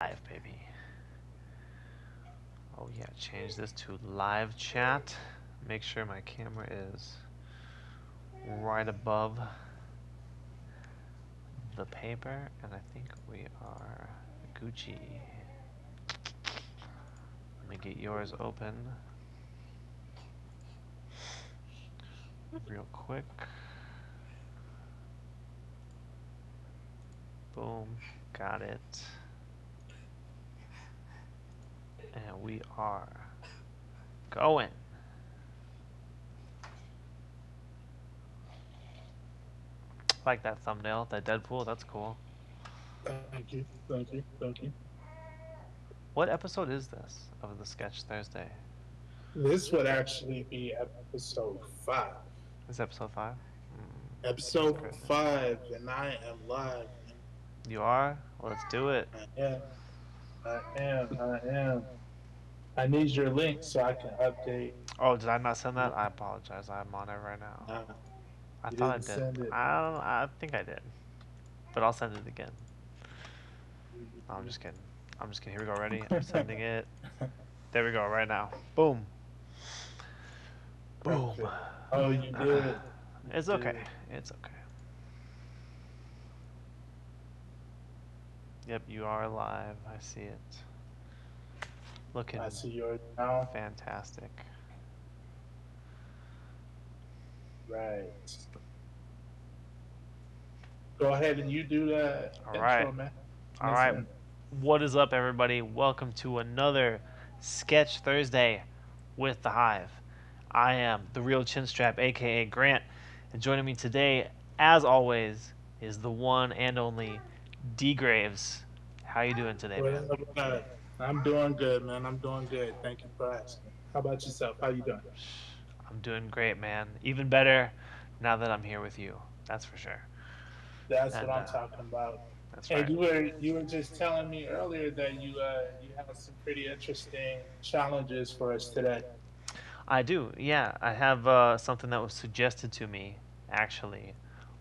Live, baby. Oh yeah, change this to live chat. Make sure my camera is right above the paper, and I think we are Gucci. Let me get yours open real quick. Boom, got it. And we are going. I like that thumbnail, that Deadpool, that's cool. Thank you, thank you, thank you. What episode is this of the Sketch Thursday? This would actually be episode 5. This is episode 5? That's Episode crazy. 5, and I am live. You are? Let's do it. I am, I am. I need your link so I can update. Oh, did I not send that? I apologize. I'm on it right now. Nah, I you thought I didn't did. send it. I think I did. But I'll send it again. No, I'm just kidding. I'm just kidding. Here we go. Ready? I'm sending it. There we go. Right now. Boom. Boom. Perfect. Oh, you did. It's You okay. did. It's okay. Yep, you are live. I see it. Looking I see yours now. fantastic. Right. Go ahead and you do the All right. intro, man. All Let's right. in. What is up, everybody? Welcome to another Sketch Thursday with the Hive. I am the real Chinstrap, aka Grant, and joining me today, as always, is the one and only D Graves. How you doing today, What man? up, what up? I'm doing good, man. I'm doing good. Thank you for asking. How about yourself? How you doing? I'm doing great, man. Even better now that I'm here with you. That's for sure. That's what And I'm talking about. that's And right. you were just telling me earlier that you had some pretty interesting challenges for us today. I do. Yeah, I have something that was suggested to me actually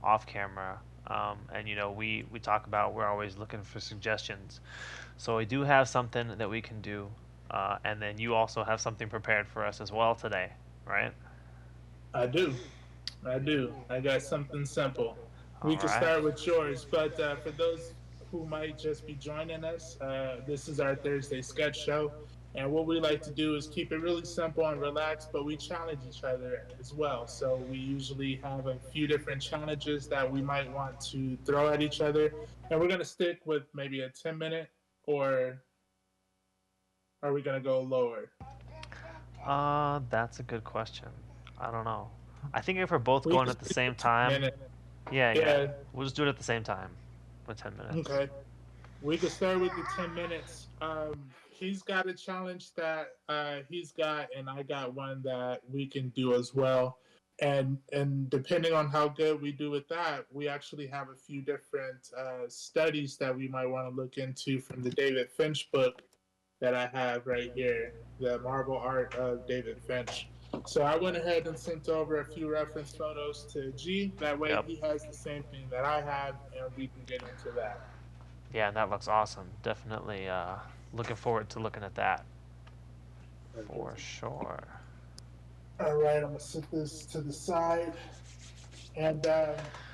off camera. And we talk about we're always looking for suggestions. So I do have something that we can do, and then you also have something prepared for us as well today, right? I do. I do. I got something simple. We All can right. start with yours, but for those who might just be joining us, this is our Thursday sketch show. And what we like to do is keep it really simple and relaxed, but we challenge each other as well. So we usually have a few different challenges that we might want to throw at each other. And we're going to stick with maybe a 10-minute, or are we going to go lower? That's a good question. I don't know. I think if we're both We going can at the stick same with 10 time, minutes. yeah, Yeah, we'll just do it at the same time with 10 minutes. okay. We could start with the 10 minutes. He's got a challenge that he's got, and I got one that we can do as well. And depending on how good we do with that, we actually have a few different studies that we might want to look into from the David Finch book that I have right here, the Marble Art of David Finch. So I went ahead and sent over a few reference photos to G. That way Yep. he has the same thing that I have, and we can get into that. Yeah, and that looks awesome. Definitely looking forward to looking at that for sure. All right, I'm gonna set this to the side, and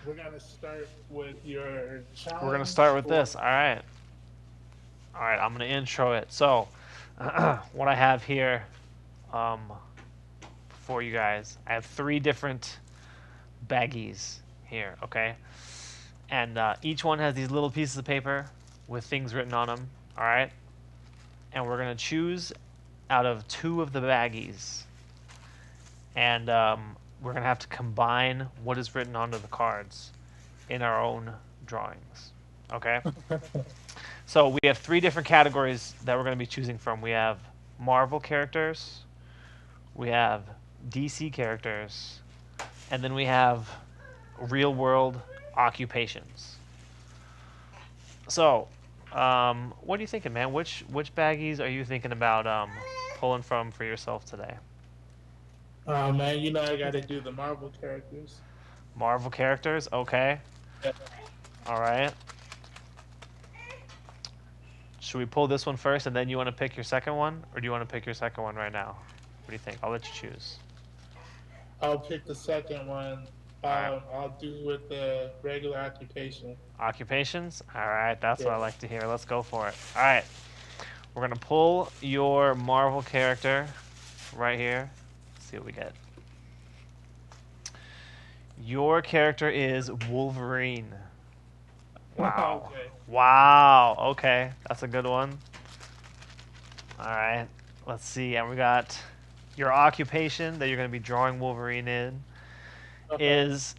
we're gonna start with your We're gonna start challenge. with For this. All right. I'm gonna intro it. So, what I have here um, for you guys, I have three different baggies here. Okay, and each one has these little pieces of paper with things written on them. All right, and we're gonna choose out of two of the baggies, and we're gonna have to combine what is written onto the cards in our own drawings. Okay. So we have three different categories that we're going to be choosing from. We have Marvel characters, we have DC characters, and then we have real world occupations. So, what are you thinking, man? Which baggies are you thinking about pulling from for yourself today? oh man, you know I got to do the Marvel characters. Marvel characters, okay. Yeah. All right. Should we pull this one first, and then you want to pick your second one, or do you want to pick your second one right now? What do you think? I'll let you choose. I'll pick the second one. All right. I'll do with the regular occupation. Occupations? All right, that's what Yeah. I like to hear. Let's go for it. All right, we're going to pull your Marvel character right here. Let's see what we get. Your character is Wolverine. Wow. Okay. Wow. Okay, that's a good one. All right, let's see. And we got your occupation that you're going to be drawing Wolverine in is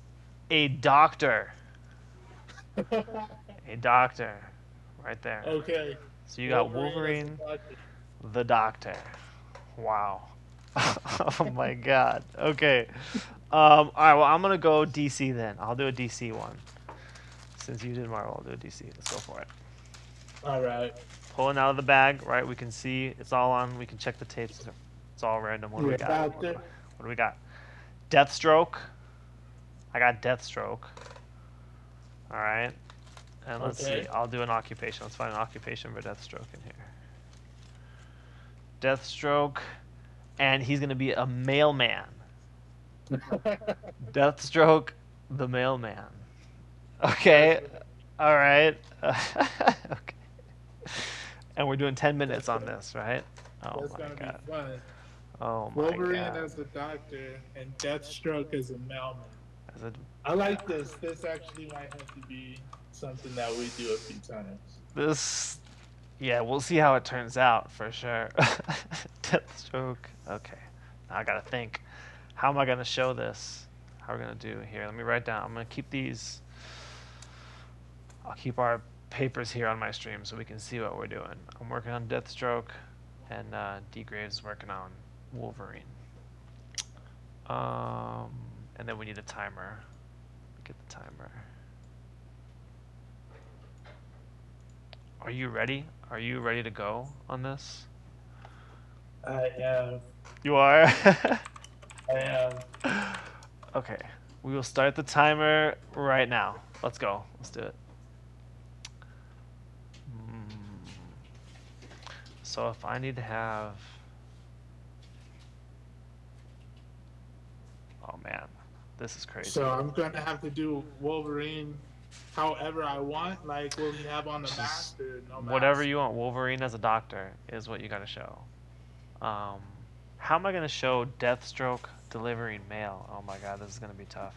a doctor. A doctor. Right there. Okay. So you got Wolverine as a Wolverine, doctor. the doctor. Wow. Oh my god. Okay. All right. Well, I'm gonna go DC then. I'll do a DC one. Since you did Marvel, I'll do a DC. Let's go for it. All right. Pulling out of the bag, right? We can see it's all on. We can check the tapes. It's all random. What do we Yeah, got? doctor. What do we got? Deathstroke. I got Deathstroke. All right. And let's see. I'll do an occupation. Let's find an occupation for Deathstroke in here. Deathstroke, and he's gonna be a mailman. Deathstroke, the mailman. Okay. All right. Okay. And we're doing 10 minutes on this, right? Oh That's my gonna god. be fun. Oh my Wolverine god. as a doctor and Deathstroke as a mailman. As a, I like this. This actually might have to be something that we do a few times. this, yeah, we'll see how it turns out for sure. Deathstroke. Okay. Now I gotta think. How am I gonna show this? How are we gonna do here? Let me write down. I'm gonna keep these. I'll keep our papers here on my stream so we can see what we're doing. I'm working on Deathstroke, and D Graves is working on Wolverine. And then we need a timer. Get the timer. Are you ready? Are you ready to go on this? I am. You are? I am. Okay. We will start the timer right now. Let's go. Let's do it. So if I need to have... Oh man, this is crazy. So I'm gonna have to do Wolverine however I want. Like, will he have on the mask or no mask? Whatever you want. Wolverine as a doctor is what you gotta show. How am I gonna show Deathstroke delivering mail? Oh my god, this is gonna be tough.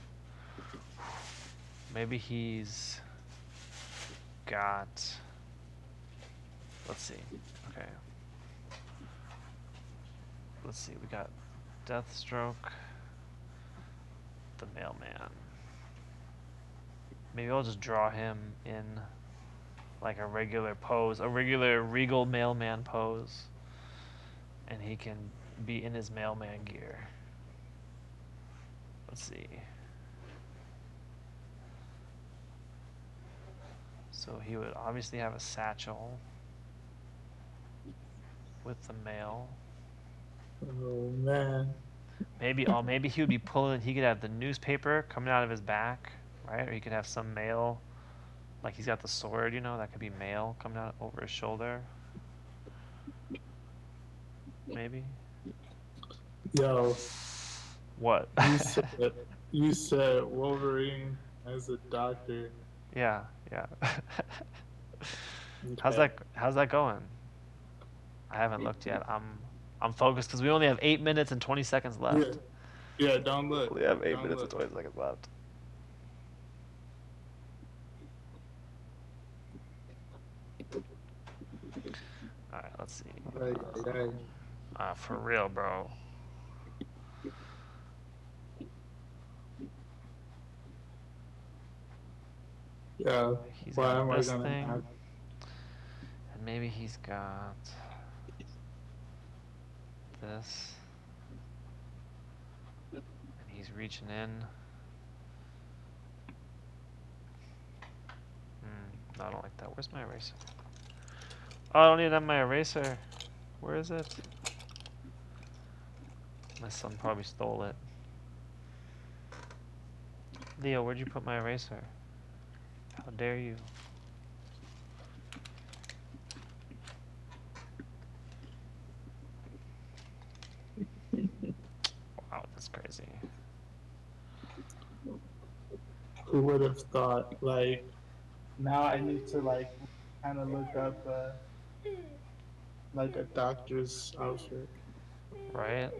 Maybe he's got... Let's see. Okay. Let's see. We got Deathstroke, the mailman. Maybe I'll just draw him in like a regular pose, a regular regal mailman pose, and he can be in his mailman gear. Let's see. So he would obviously have a satchel with the mail. Oh man. Maybe he would be pulling. He could have the newspaper coming out of his back, right? Or he could have some mail, like he's got the sword. You know, that could be mail coming out over his shoulder. Maybe. Yo. What? You said Wolverine as a doctor. Yeah, yeah. Okay. How's that going? I haven't looked yet. I'm focused because we only have 8 minutes and 20 seconds left. Yeah, don't look. We have 8 Don't minutes look. and 20 seconds left. All right, let's see. For real, bro. Yeah. He's Why got am I this gonna thing, have... and maybe he's got this, and he's reaching in. No, I don't like that. Where's my eraser? Oh, I don't even have my eraser. Where is it? My son probably stole it. Leo, where'd you put my eraser? How dare you? crazy. Who would have thought? Like now, I need to like kind of look up like a doctor's outfit. Right?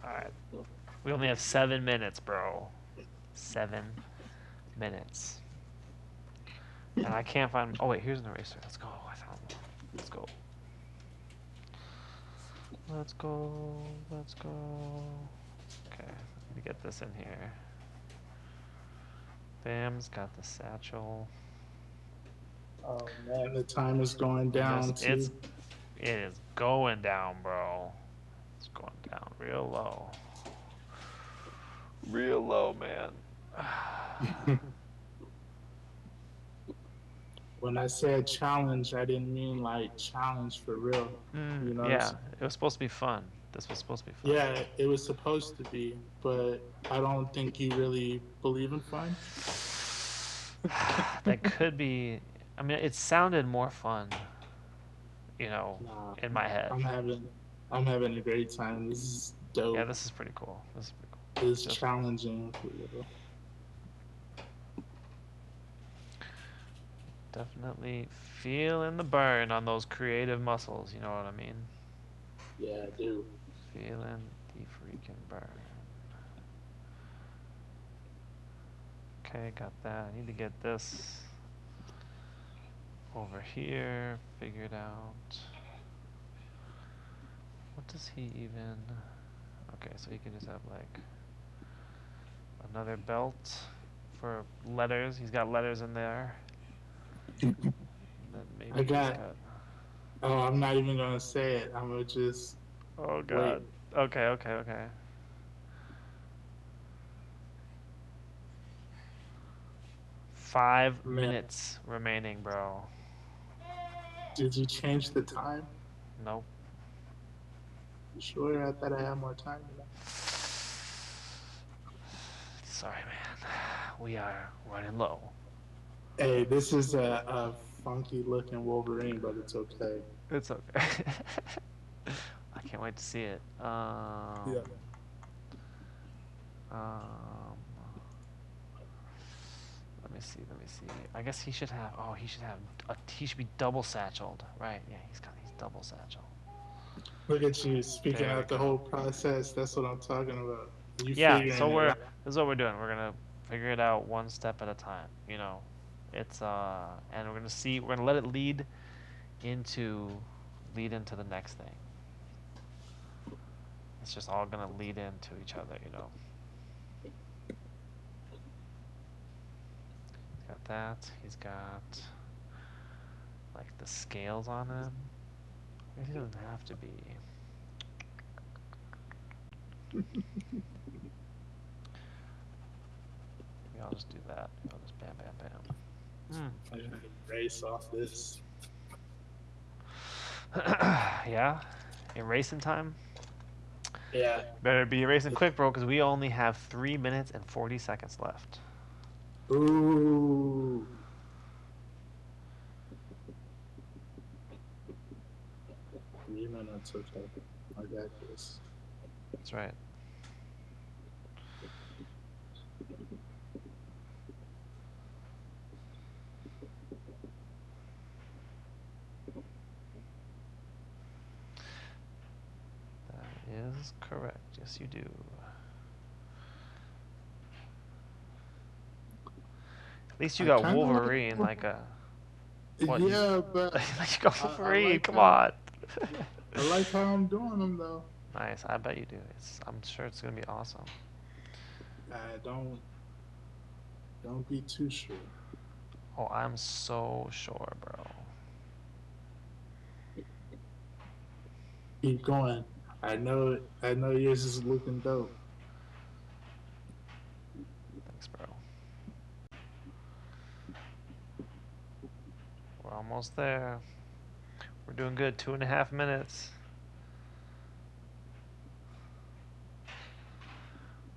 Alright. We only have 7 minutes, bro. 7 minutes. And I can't find... Oh, wait, here's an eraser. Let's go. I found one. Let's go. Let's go. Let's go. Okay. Let me get this in here. Bam's got the satchel. Oh man, the time is going down too. It is going down, bro. It's going down real low. Real low, man. When I said challenge, I didn't mean like challenge for real. You know, Yeah, it was supposed to be fun. This was supposed to be fun. yeah, it was supposed to be, but I don't think you really believe in fun. That could be. I mean, it sounded more fun, Nah, in my head. I'm having a great time. This is dope. Yeah, this is pretty cool. This is pretty cool. It's challenging. Definitely feeling the burn on those creative muscles. You know what I mean? Yeah, I do. Feeling the freaking burn. Okay, got that. I need to get this over here figured out. What does he even... Okay, so he can just have like another belt for letters. He's got letters in there. And then maybe I got... Oh, I'm not even gonna say it. I'm gonna just... Oh god. Wait. Okay. 5 minutes remaining, bro. Did you change the time? Nope. You sure? I thought I had more time. Sorry, man. We are running low. Hey, this is a funky looking Wolverine, but it's okay. It's okay. I can't wait to see it. Yeah. Let me see. I guess he should have. Oh, he should be double satcheled, right? Yeah, he's double satchel. Look at you speaking out the whole process. That's what I'm talking about. Yeah. So this is what we're doing. We're gonna figure it out one step at a time. It's and we're gonna let it lead into the next thing. It's just all gonna lead into each other. He's got that. He's got like the scales on him. Maybe he doesn't have to be. Maybe I'll just do that. I'll just bam. I'm gonna erase off this. Yeah? Erasing time? Yeah. Better be erasing quick, bro, because we only have 3 minutes and 40 seconds left. Ooh. 3 minutes, okay. I got this. That's right. That is correct. Yes, you do. At least you got Wolverine, like a... What, yeah, but... You got Wolverine, come on! I like how I'm doing them, though. Nice, I bet you do. I'm sure it's gonna be awesome. Don't be too sure. Oh, I'm so sure, bro. Keep going. I know yours is looking dope. Thanks, bro. We're almost there. We're doing good. 2.5 minutes.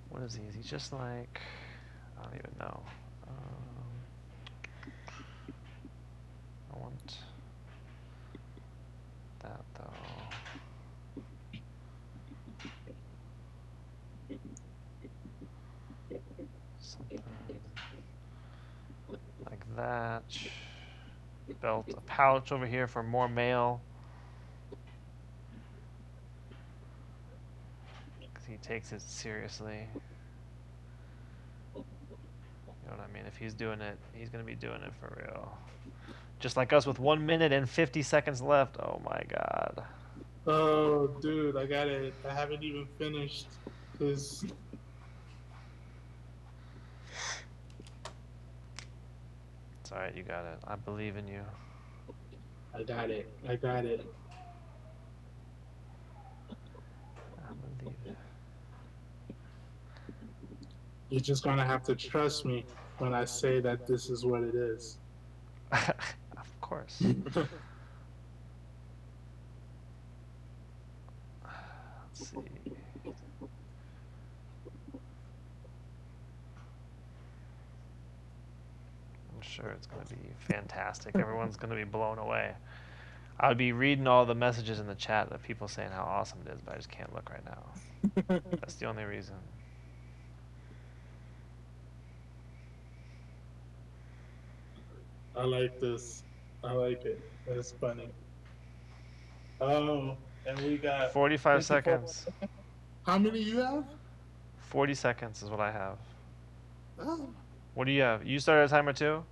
What is he? Is he just like... I don't even know. I want... that. Belt a pouch over here for more mail. He takes it seriously. You know what I mean? If he's doing it, he's gonna be doing it for real. Just like us with 1 minute and 50 seconds left. Oh my god. Oh, dude, I got it. I haven't even finished his. It's alright, you got it. I believe in you. I got it. I got it. I believe it. You're just gonna have to trust me when I say that this is what it is. Of course. Let's see. I'm sure it's going to be fantastic. Everyone's going to be blown away. I would be reading all the messages in the chat of people saying how awesome it is, but I just can't look right now. That's the only reason. I like this. I like it. It's funny. Oh, and we got 45 seconds. How many you have? 40 seconds is what I have. Oh. What do you have? You started a timer too?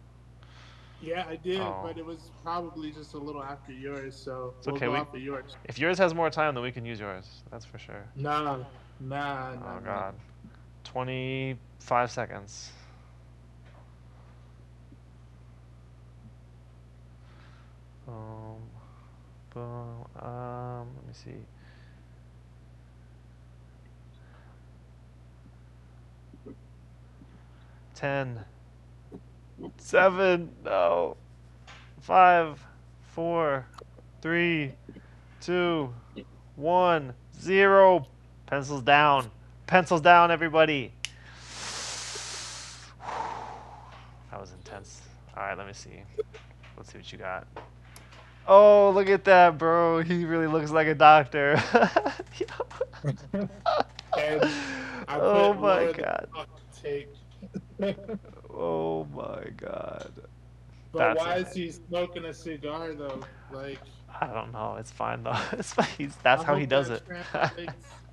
Yeah, I did, Oh. but it was probably just a little after yours, so It's we'll okay. go off of yours. If yours has more time, then we can use yours. That's for sure. Nah. Oh god. 25 seconds. Boom. Boom. Let me see. Ten. 7. No. 5. 4. 3. 2. 1. 0. Pencils down. Pencils down, everybody. That was intense. Alright, let me see. Let's see what you got. Oh, look at that, bro. He really looks like a doctor. Oh my god. Oh my god. But why is he smoking a cigar though? Like, I don't know. It's fine though. It's fine. That's how he does it.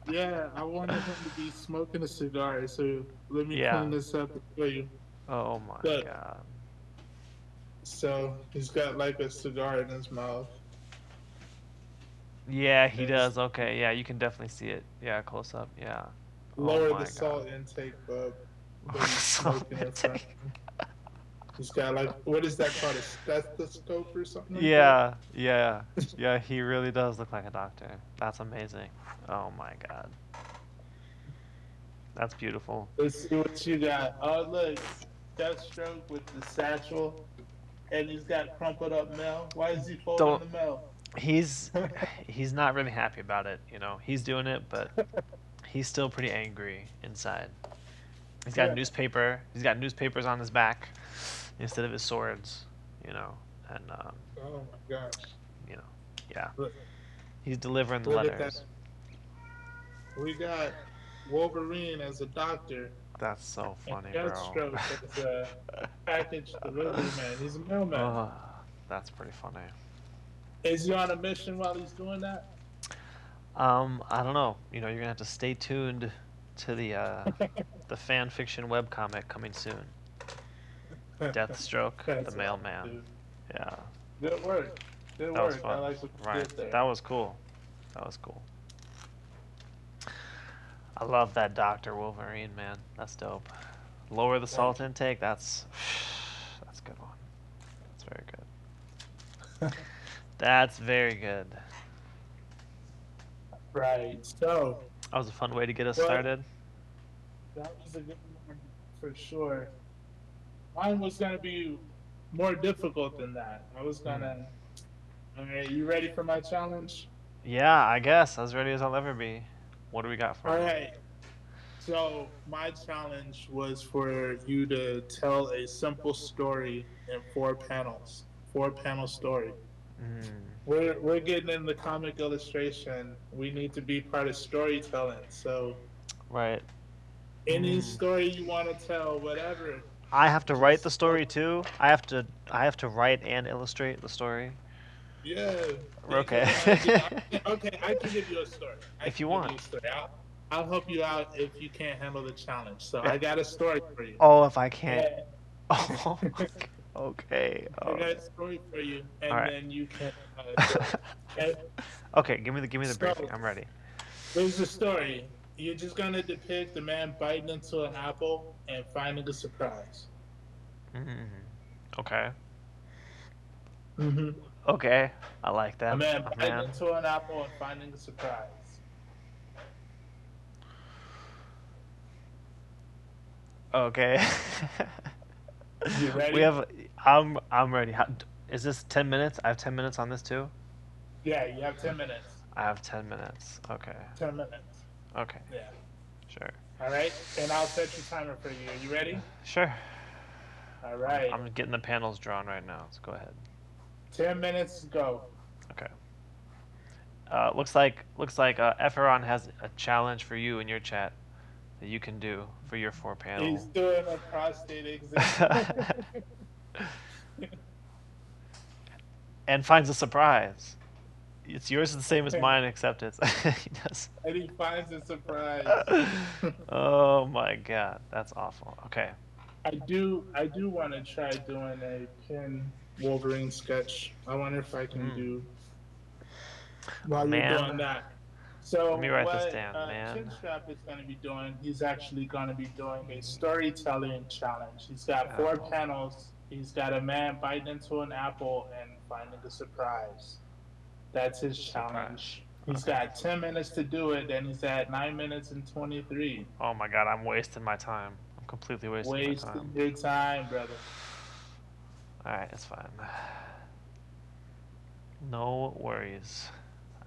Yeah, I wanted him to be smoking a cigar. So let me clean this up and show you. Oh my god. So he's got like a cigar in his mouth. Yeah, he does. Okay, yeah, you can definitely see it. Yeah, close up. Yeah. Lower the salt intake, bub. He's got like, what is that called? A stethoscope or something? Like yeah. Yeah, he really does look like a doctor. That's amazing. Oh my god. That's beautiful. Let's see what you got. Oh, look. Deathstroke with the satchel. And he's got crumpled up mail. Why is he folding the mail? He's not really happy about it, you know. He's doing it, but he's still pretty angry inside. He's got newspaper. He's got newspapers on his back instead of his swords, you know. And oh my gosh. You know, yeah. He's delivering the letters. We got Wolverine as a doctor. That's so funny, and Deathstroke as a package delivery man. He's a mailman. Oh, that's pretty funny. Is he on a mission while he's doing that? I don't know. You know, you're gonna have to stay tuned to the fan fiction webcomic coming soon. Deathstroke, the mailman. Dude. Yeah. Good work. Good that work. Was fun. I like what you did there. That was cool. That was cool. I love that Dr. Wolverine, man. That's dope. Lower the salt intake. That's a good one. That's very good. That's very good. Right. So that was a fun way to get us started. That was a good one for sure. Mine was gonna be more difficult than that. I was gonna. All right, you ready for my challenge? Yeah, I guess as ready as I'll ever be. What do we got for you? All right. So my challenge was for you to tell a simple story in 4 panels. 4-panel story. We're getting in the comic illustration. We need to be part of storytelling. So right. Any story you want to tell, whatever. I have to write the Just story too. I have to write and illustrate the story. yeah, things Okay. I want to do. Okay, I can give you a story. I If you can give you want. a story. I'll help you out if you can't handle the challenge. So Yeah. I got a story for you. Oh, if I can't. And Oh, okay. I got Okay. a story for you, All and right. then you can do it. Okay. Okay, give me the briefing. So I'm ready. there's a story. You're just gonna depict the man biting into an apple and finding a surprise. Okay. Mm-hmm. Okay. I like A that. man A biting man. into an apple and finding a surprise. Okay. You We ready? have. I'm ready. Is this 10 minutes? I have 10 minutes on this too. Yeah, you have 10 minutes. I have 10 minutes. Okay. 10 minutes. Okay. Yeah. Sure. All right. And I'll set your timer for you. Are you ready? Sure. All I'm, right. I'm getting the panels drawn right now. So go ahead. 10 minutes. Go. Okay. Looks like Efferon has a challenge for you in your chat that you can do for your 4 panel. He's doing a prostate exam. And finds a surprise. It's yours is the same as mine, except it's he does. And he finds a surprise. Oh my god, that's awful. Okay. I do want to try doing a pin Wolverine sketch. I wonder if I can do while you're doing Man, that. So let me write this what down, man. Chinstrap is going to be doing? He's actually going to be doing a storytelling challenge. He's got four Apple. panels. He's got a man biting into an apple and finding a surprise. That's his challenge. He's got 10 minutes to do it. Then he's at 9 minutes and 23. Oh my god, I'm wasting my time. I'm completely wasting my Wasting time. your time, brother. Alright, it's fine. No worries.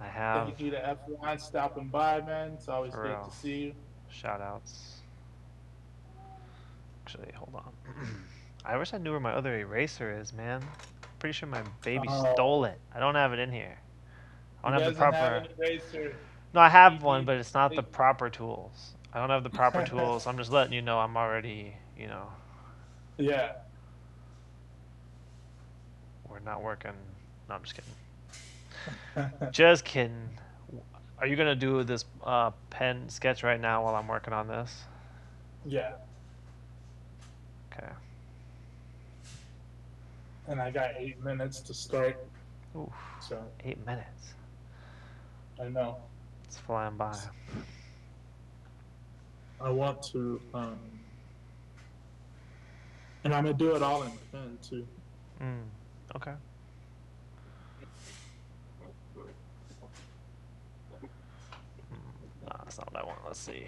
I have Thank you to F1 stopping by, man. It's always For great real. to see you. shout outs. Actually, hold on. I wish I knew where my other eraser is, man. Pretty sure my baby stole it. I don't have it in here. I He don't have the doesn't have proper. an eraser. No, I have He one, needs but it's not the to proper tools. I don't have the proper tools. I'm just letting you know I'm already. Yeah. We're not working. No, I'm just kidding. Just kidding. Are you gonna do this pen sketch right now while I'm working on this? Yeah. Okay. And I got 8 minutes to start. Oof. So 8 minutes. I know. It's flying by. I want to, and I'm gonna do it all in pen too. Okay. Nah, that's not what I want. Let's see.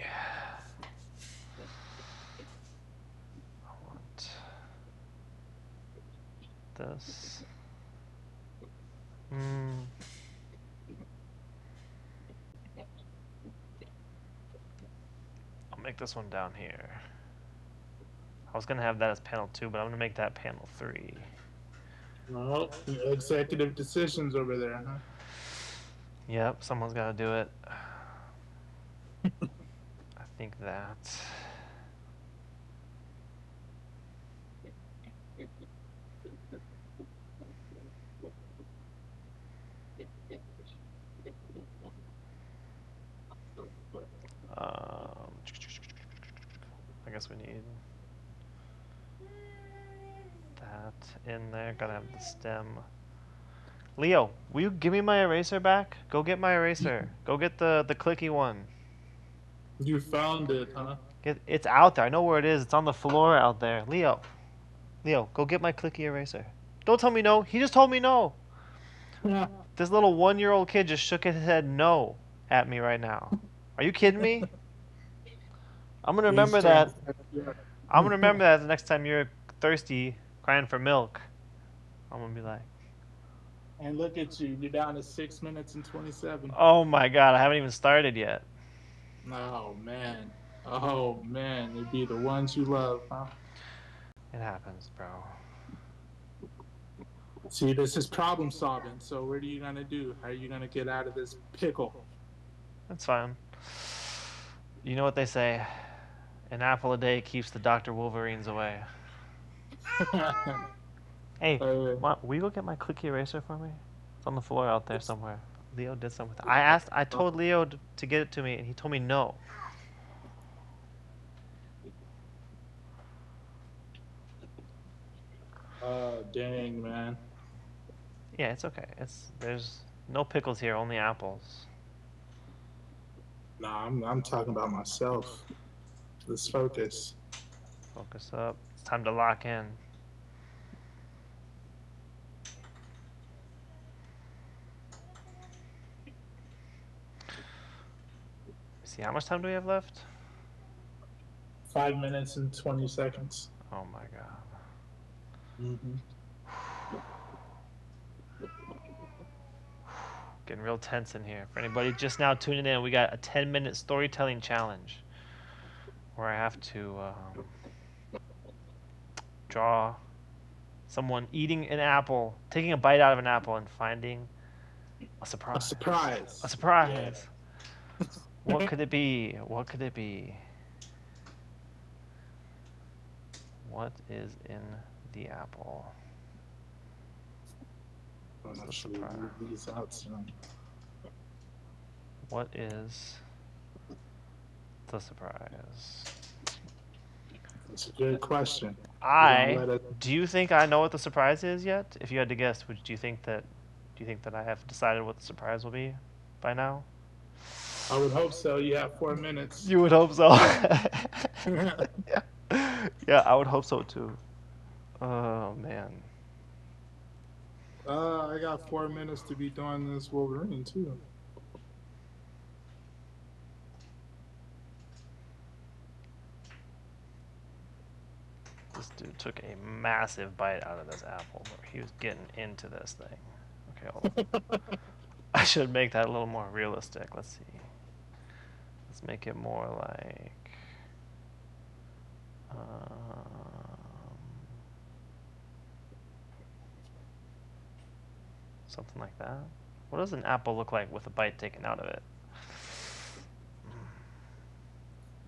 I want this. I'll make this one down here. I was gonna have that as panel 2, but I'm gonna make that panel 3. Well, executive decisions over there, huh? Yep, someone's gotta do it. I think that. I guess we need that in there. Gotta have the stem. Leo, will you give me my eraser back? Go get my eraser. Go get the clicky one. You found it, huh? It's out there. I know where it is. It's on the floor out there. Leo, go get my clicky eraser. Don't tell me no. He just told me no. This little 1-year-old kid just shook his head no at me right now. Are you kidding me? I'm gonna remember that. I'm gonna remember that the next time you're thirsty, crying for milk. I'm gonna be like, And look at you. You're down to 6 minutes and 27. oh my god, I haven't even started yet. Oh, man. Oh, man. It'd be the ones you love, huh? It happens, bro. See, this is problem solving. So what are you going to do? How are you going to get out of this pickle? That's fine. You know what they say. An apple a day keeps the Dr. Wolverines away. Hey, will you go get my clicky eraser for me? It's on the floor out there somewhere. Leo did something with it. I told Leo to get it to me, and he told me no. Oh, dang, man. Yeah, it's okay. There's no pickles here, only apples. Nah, I'm talking about myself. Let's focus. Focus up. It's time to lock in. See, how much time do we have left? 5 minutes and 20 seconds. Oh my god. Mm-hmm. Getting real tense in here. For anybody just now tuning in, we got a 10-minute storytelling challenge where I have to draw someone eating an apple, taking a bite out of an apple, and finding a surprise. A surprise. A surprise. Yeah. What could it be? What could it be? What is in the apple? What's the surprise? These out soon. What is the surprise? That's a good question. Do you think I know what the surprise is yet? If you had to guess, do you think that I have decided what the surprise will be by now? I would hope so. You have 4 minutes. You would hope so. Yeah, I would hope so too. Oh man. I got 4 minutes to be doing this Wolverine too. This dude took a massive bite out of this apple, but he was getting into this thing. Okay, hold on. I should make that a little more realistic. Let's see. Let's make it more like something like that. What does an apple look like with a bite taken out of it?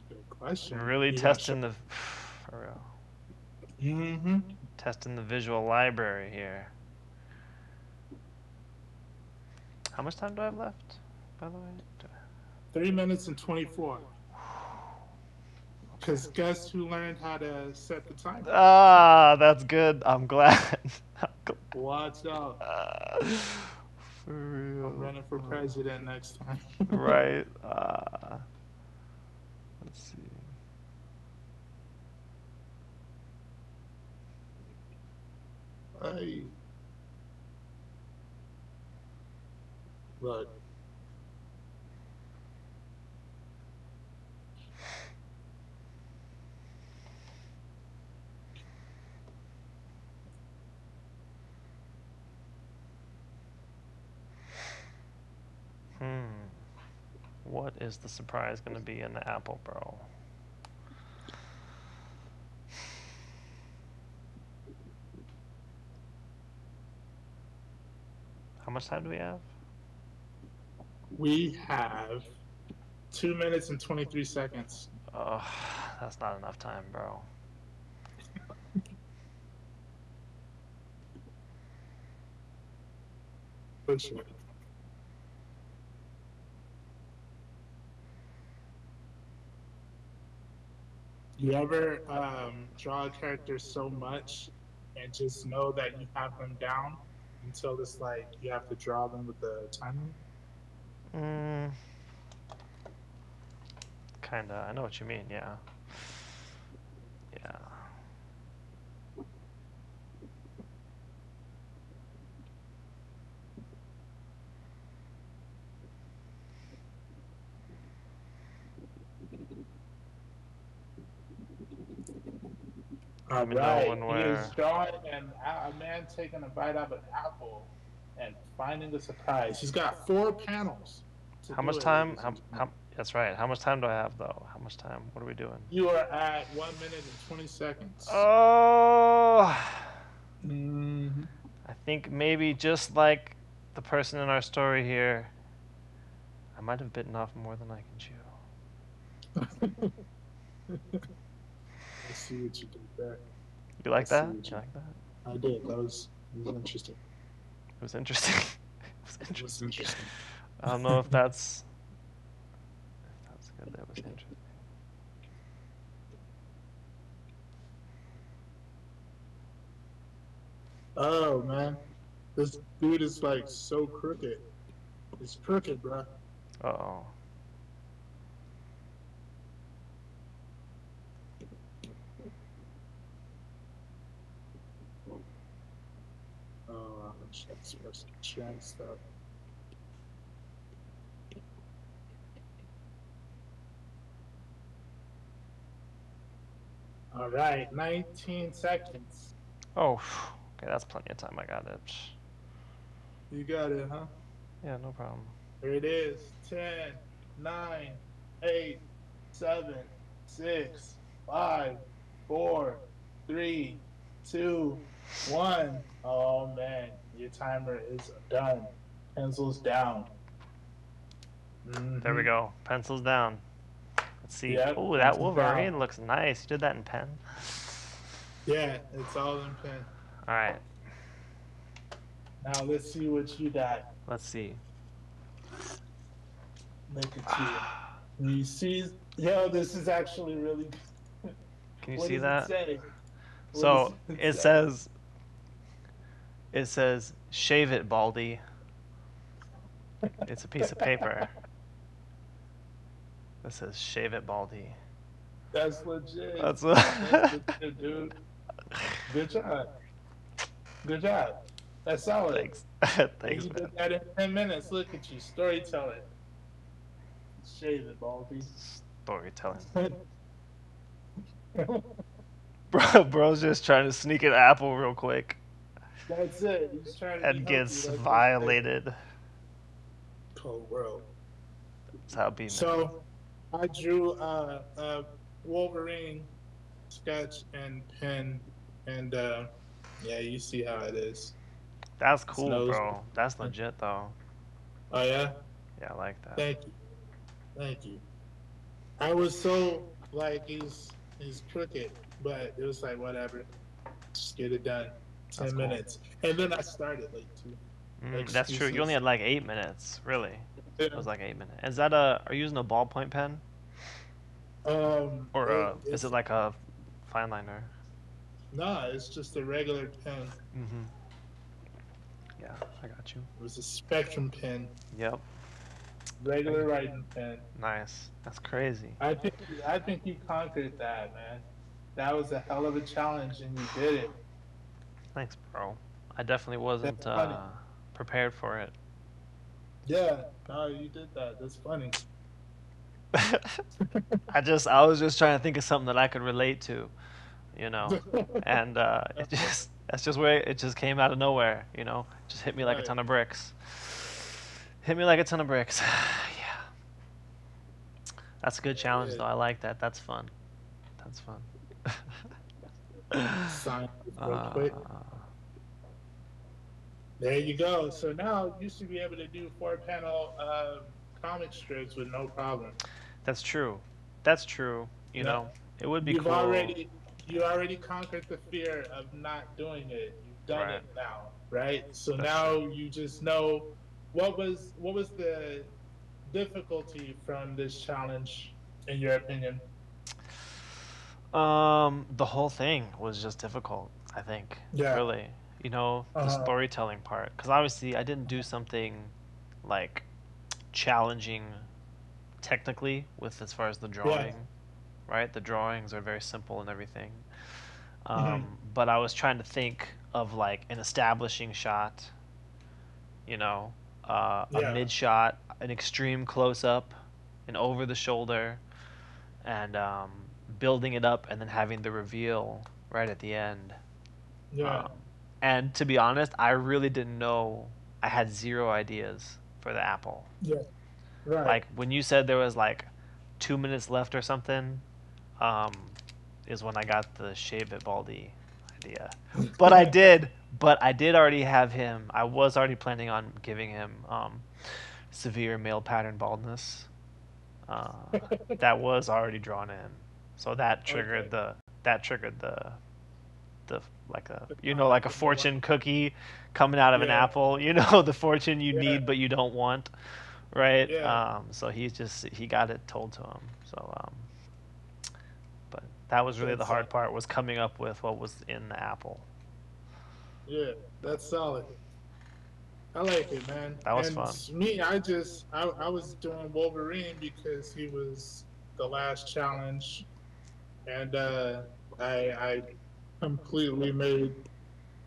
Good question. Really testing the for real. Mm-hmm. Testing the visual library here. How much time do I have left, by the way? 3 minutes and 24. Because guess who learned how to set the timer? Ah, that's good. I'm glad. Watch out. For real. I'm running for president next time. Right. Let's see. Hey. Look. What is the surprise going to be in the apple, bro? How much time do we have? We have 2 minutes and 23 seconds. Oh, that's not enough time, bro. Push it. You ever draw a character so much and just know that you have them down until it's like you have to draw them with the timer? Kinda. I know what you mean, yeah. Yeah. All right. He is drawing a man taking a bite out of an apple and finding a surprise. He's got 4 panels. How much time? That's right. How much time do I have, though? How much time? What are we doing? You are at 1 minute and 20 seconds. Oh! I think maybe just like the person in our story here, I might have bitten off more than I can chew. I see what you did there. You I like see that? what You you. like that? I did. That was interesting. It was interesting. It was It was interesting. interesting. I don't know if that's good. That was interesting. Oh man, this dude is like so crooked. It's crooked, bro. Uh oh. Oh, I'm supposed to check stuff. All right, 19 seconds. Oh, okay, that's plenty of time. I got it. You got it, huh? Yeah, no problem. Here it is. 10, 9, 8, 7, 6, 5, 4, 3, 2, 1. Oh man, your timer is done. Pencils down. There we Mm-hmm. go. Pencils down. Let's see. Yep, Oh, that pencils down. Wolverine looks nice. You did that in pen? Yeah, it's all in pen. All right. Now let's see what you got. Let's see. Look at you. You see, yo, this is actually really good. Can you What see does it that? say? What does So it it say? says it says shave it, Baldy. It's a piece of paper that says shave it, Baldy. That's legit. That's That's a legit, dude. Good job. Good job. That's solid. thanks. And Thanks, you man. did that in 10 minutes. Look at you, storytelling. Shave it, Baldy. Storytelling. Bro's just trying to sneak an apple real quick That's it. He's trying to be and healthy. gets That's what it takes. violated. Cold world. That's how it be, man. So I drew a Wolverine sketch and pen, and yeah, you see how it is. That's His cool, nose. bro. That's legit, though. Oh yeah. Yeah, I like that. Thank you. Thank you. I was so like he's crooked, but it was like whatever. Just get it done. That's 10 cool. minutes. And then I started late too. That's true. You only Excuses. had like 8 minutes, really. It Yeah. was like 8 minutes. Is that a? Are you using a ballpoint pen, or is it It's like a fine liner? no, it's just a regular pen. Mm-hmm. Yeah, I got you. It was a Spectrum pen, Yep. regular writing pen. Nice. That's crazy. I think you conquered that, man. That was a hell of a challenge, and you did it. Thanks, bro. I definitely wasn't That's funny. prepared for it. Yeah, no, you did that. That's funny. I was just trying to think of something that I could relate to, you know, and it just that's just where it just came out of nowhere, you know, just hit me like a Right. ton of bricks. Hit me like a ton of bricks. Yeah, that's a good challenge though. Yeah. I like that. That's fun. That's fun. Sign real uh, quick. There you go. So now you should be able to do 4 panel comic strips with no problem. that's true. That's true. You Now know, it would be you've cool. already you already conquered the fear of not doing it. You've done Right. it now, right? So That's now true. you just know what was the difficulty from this challenge in your opinion? The whole thing was just difficult, I think, Yeah. really. You know, the Uh-huh. storytelling part. Because obviously I didn't do something like challenging technically with as far as the Yeah. drawing, right? The drawings are very simple and everything. Hmm. But I was trying to think of like an establishing shot, you know, a Yeah. mid shot, an extreme close up, an over the shoulder, and building it up and then having the reveal right at the end. Yeah. Um, and to be honest, I really didn't know. I had zero ideas for the apple. Yeah. Right. Like when you said there was like 2 minutes left or something, um, is when I got the shave it baldy idea. But I did. But I did already have him. I was already planning on giving him severe male pattern baldness. Uh, that was already drawn in. So that Okay. triggered the like a The like a the fortune cookie coming out of an yeah, apple, the fortune you yeah, need but you don't want, right? yeah. So he got it told to him. So but that was really the That's hard part, was coming up with what was in the apple. yeah, But that's solid. I like it, man. that was And fun. me, I was doing Wolverine because he was the last challenge, and I completely made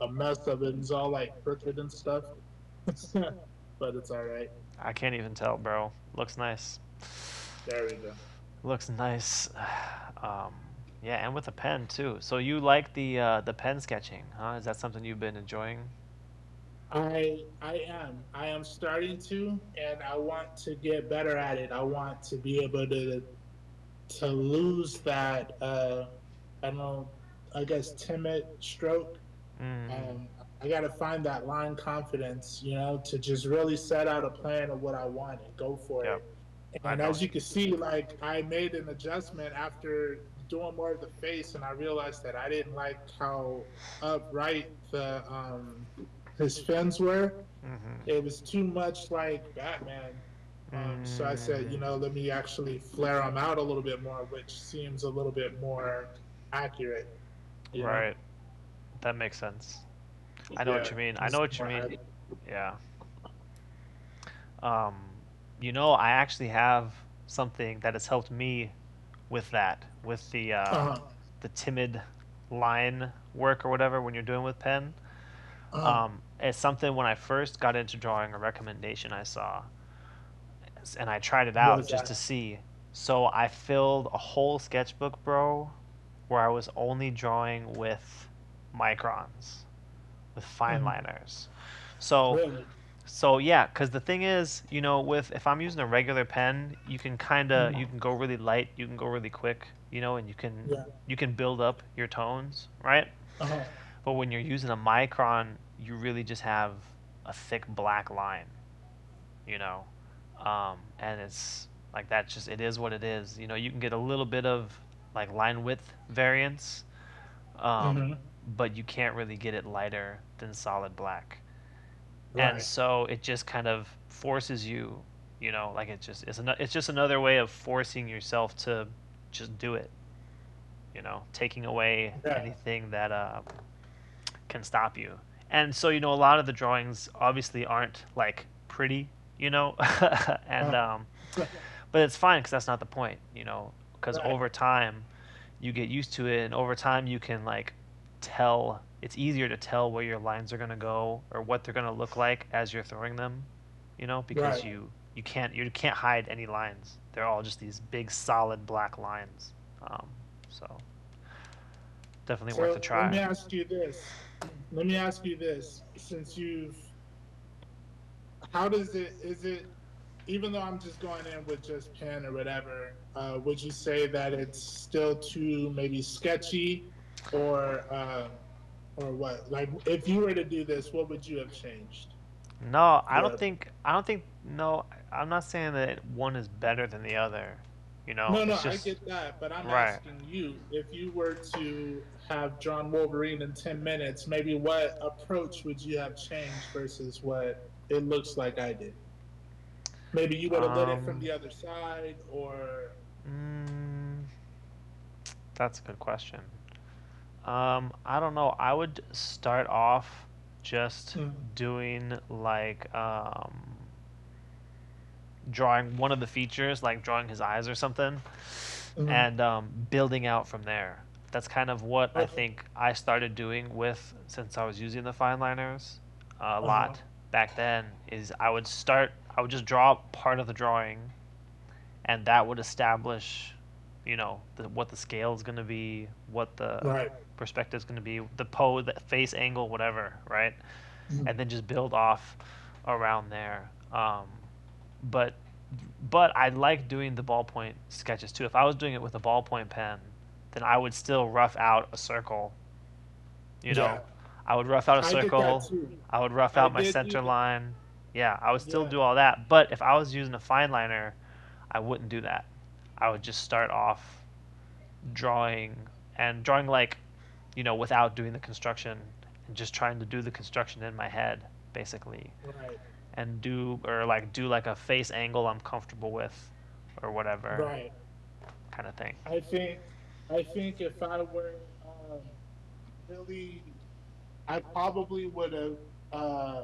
a mess of it. It's all like crooked and stuff, but it's all right. I can't even tell, bro. Looks nice. There we go. Looks nice. Um, yeah, and with a pen too. So you like the pen sketching, huh? Is that something you've been enjoying? I am starting to, and I want to get better at it. I want to be able to lose that I don't know, I guess timid stroke. Mm, um, I got to find that line confidence, to just really set out a plan of what I want and go for yep, it. I And know. as you can see, like I made an adjustment after doing more of the face, and I realized that I didn't like how upright the his fins were. Mm-hmm. It was too much like Batman. So I said, Mm, let me actually flare them out a little bit more, which seems a little bit more accurate. You know? right. That makes sense. I know what Yeah, you mean. I know it's what you more mean. accurate. Yeah. Um, I actually have something that has helped me with that, with Uh-huh. the timid line work or whatever when you're doing with pen. Uh-huh. It's something when I first got into drawing, a recommendation I saw, and I tried it What out is just that? to see. So I filled a whole sketchbook, bro, where I was only drawing with microns, with fine Mm-hmm. liners. So Really? So yeah, because the thing is, with if I'm using a regular pen, you Mm-hmm. can go really light, you can go really quick, and Yeah. you can build up your tones, right? Uh-huh. But when you're using a micron, you really just have a thick black line, you know, and it's like that. Just it is what it is. You can get a little bit of like line width variance, um, Mm-hmm. but you can't really get it lighter than solid black. And Right. so it just kind of forces you, like it's just another way of forcing yourself to just do it, taking away Yeah. anything that can stop you. And so a lot of the drawings obviously aren't like pretty, and Uh-huh. but it's fine because that's not the point, because Right. over time you get used to it, and over time you can like tell. It's easier to tell where your lines are gonna go or what they're gonna look like as you're throwing them, because Right. you can't hide any lines. They're all just these big solid black lines. So definitely worth a So let try. me ask you this. Let me ask you this. How does is it, even though I'm just going in with just pen or whatever, would you say that it's still too maybe sketchy, or what? Like, if you were to do this, what would you have changed? No, I don't The think. I don't think. No, I'm not saying that one is better than the other. No, no, It's I just get that, but I'm right. asking you, if you were to have drawn Wolverine in 10 minutes, maybe what approach would you have changed versus what it looks like I did? Maybe you would have lit it from Um, the other side, or mm, that's a good question. I don't know. I would start off just mm, doing like drawing one of the features, like drawing his eyes or something, mm, and building out from there. That's kind of what I okay, think I started doing with since I was using the fine liners a uh-huh, lot back then. Is I would just draw part of the drawing, and that would establish, what the scale is going to be, what the right, perspective is going to be, the pose, the face angle, whatever, right? mm, And then just build off around there. But but I like doing the ballpoint sketches too. If I was doing it with a ballpoint pen, then I would still rough out a circle. You yeah, know, I would rough out a I did that circle. too. I would rough I out my did do center that. line. Yeah, I would still Yeah, do all that. But if I was using a fine liner, I wouldn't do that. I would just start off drawing and drawing like, without doing the construction and just trying to do the construction in my head, basically, Right. and do like a face angle I'm comfortable with, or whatever Right. kind of thing. I think I think if I were really, I probably would have uh,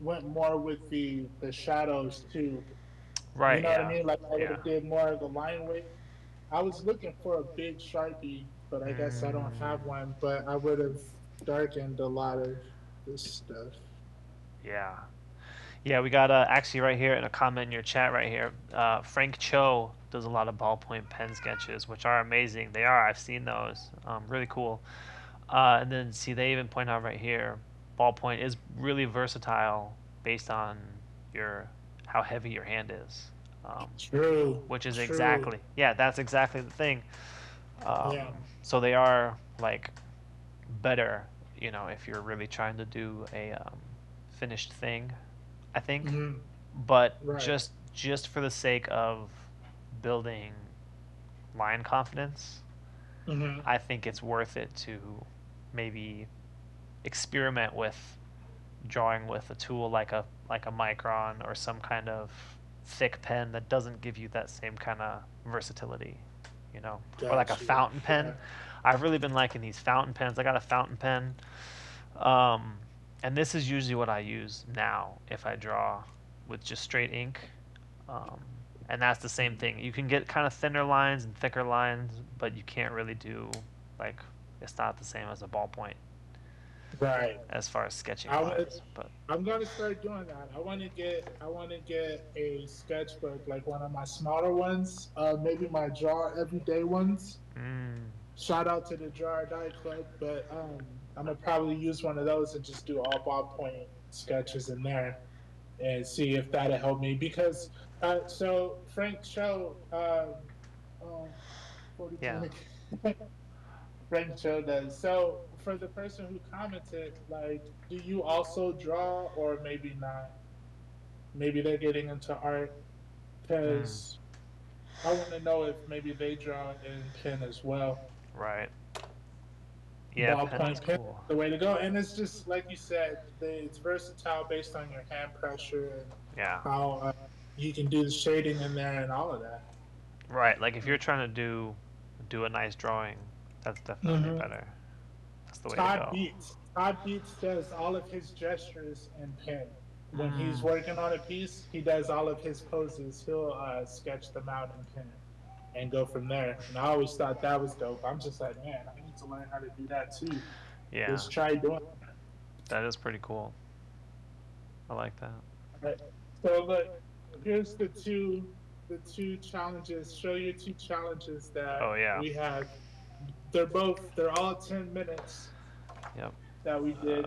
went more with the shadows too. You Right. know what I Yeah. mean? Like I would Yeah. have did more of the line weight. I was looking for a big Sharpie, but I guess I don't Mm, have one. But I would have darkened a lot of this stuff. yeah. Yeah, we got actually right here in a comment in your chat right here. Frank Cho does a lot of ballpoint pen sketches, which are amazing. They are. I've seen those. Really cool. And then see, they even point out right here, ballpoint is really versatile based on your how heavy your hand is, um, True, which is true. exactly that's exactly the thing. Um, Yeah. so they are like better, if you're really trying to do a finished thing, I think. Hmm. But Right. just for the sake of building line confidence, Hmm. I think it's worth it to maybe experiment with drawing with a tool like a micron or some kind of thick pen that doesn't give you that same kind of versatility, or like a Got you. fountain pen. Yeah. I've really been liking these fountain pens. I got a fountain pen, um, and this is usually what I use now if I draw with just straight ink. Um, and that's the same thing. You can get kind of thinner lines and thicker lines, but you can't really do like it's not the same as a ballpoint Right. as far as sketching I would. wise. But I'm gonna start doing that. I want to get a sketchbook, like one of my smaller ones, maybe my draw everyday ones. mm, Shout out to the Draw or Die Club, but I'm gonna probably use one of those and just do all ballpoint sketches in there and see if that'll help me. Because so Frank Cho, oh, yeah. 40 Frank Cho does. So for the person who commented, like, do you also draw or maybe not? Maybe they're getting into art Mm, because I want to know if maybe they draw in pen as well. right. Yeah, pen is Ballpoint pen cool. is the way to go, and it's just like you said, it's versatile based on your hand pressure and Yeah. how you can do the shading in there and all of that. Right. Like if you're trying to do a nice drawing, that's definitely Mm-hmm. better. That's the way to go. Todd Beats does all of his gestures in pen. When he's Mm, working on a piece, he does all of his poses. He'll sketch them out in pen and go from there. And I always thought that was dope. I'm just like, man, I need to learn how to do that too. yeah, Let's try doing that is pretty cool. I like that. that. So look, here's the two challenges. Show your two challenges that Oh yeah. we have. They're all 10 minutes Yep. that we did.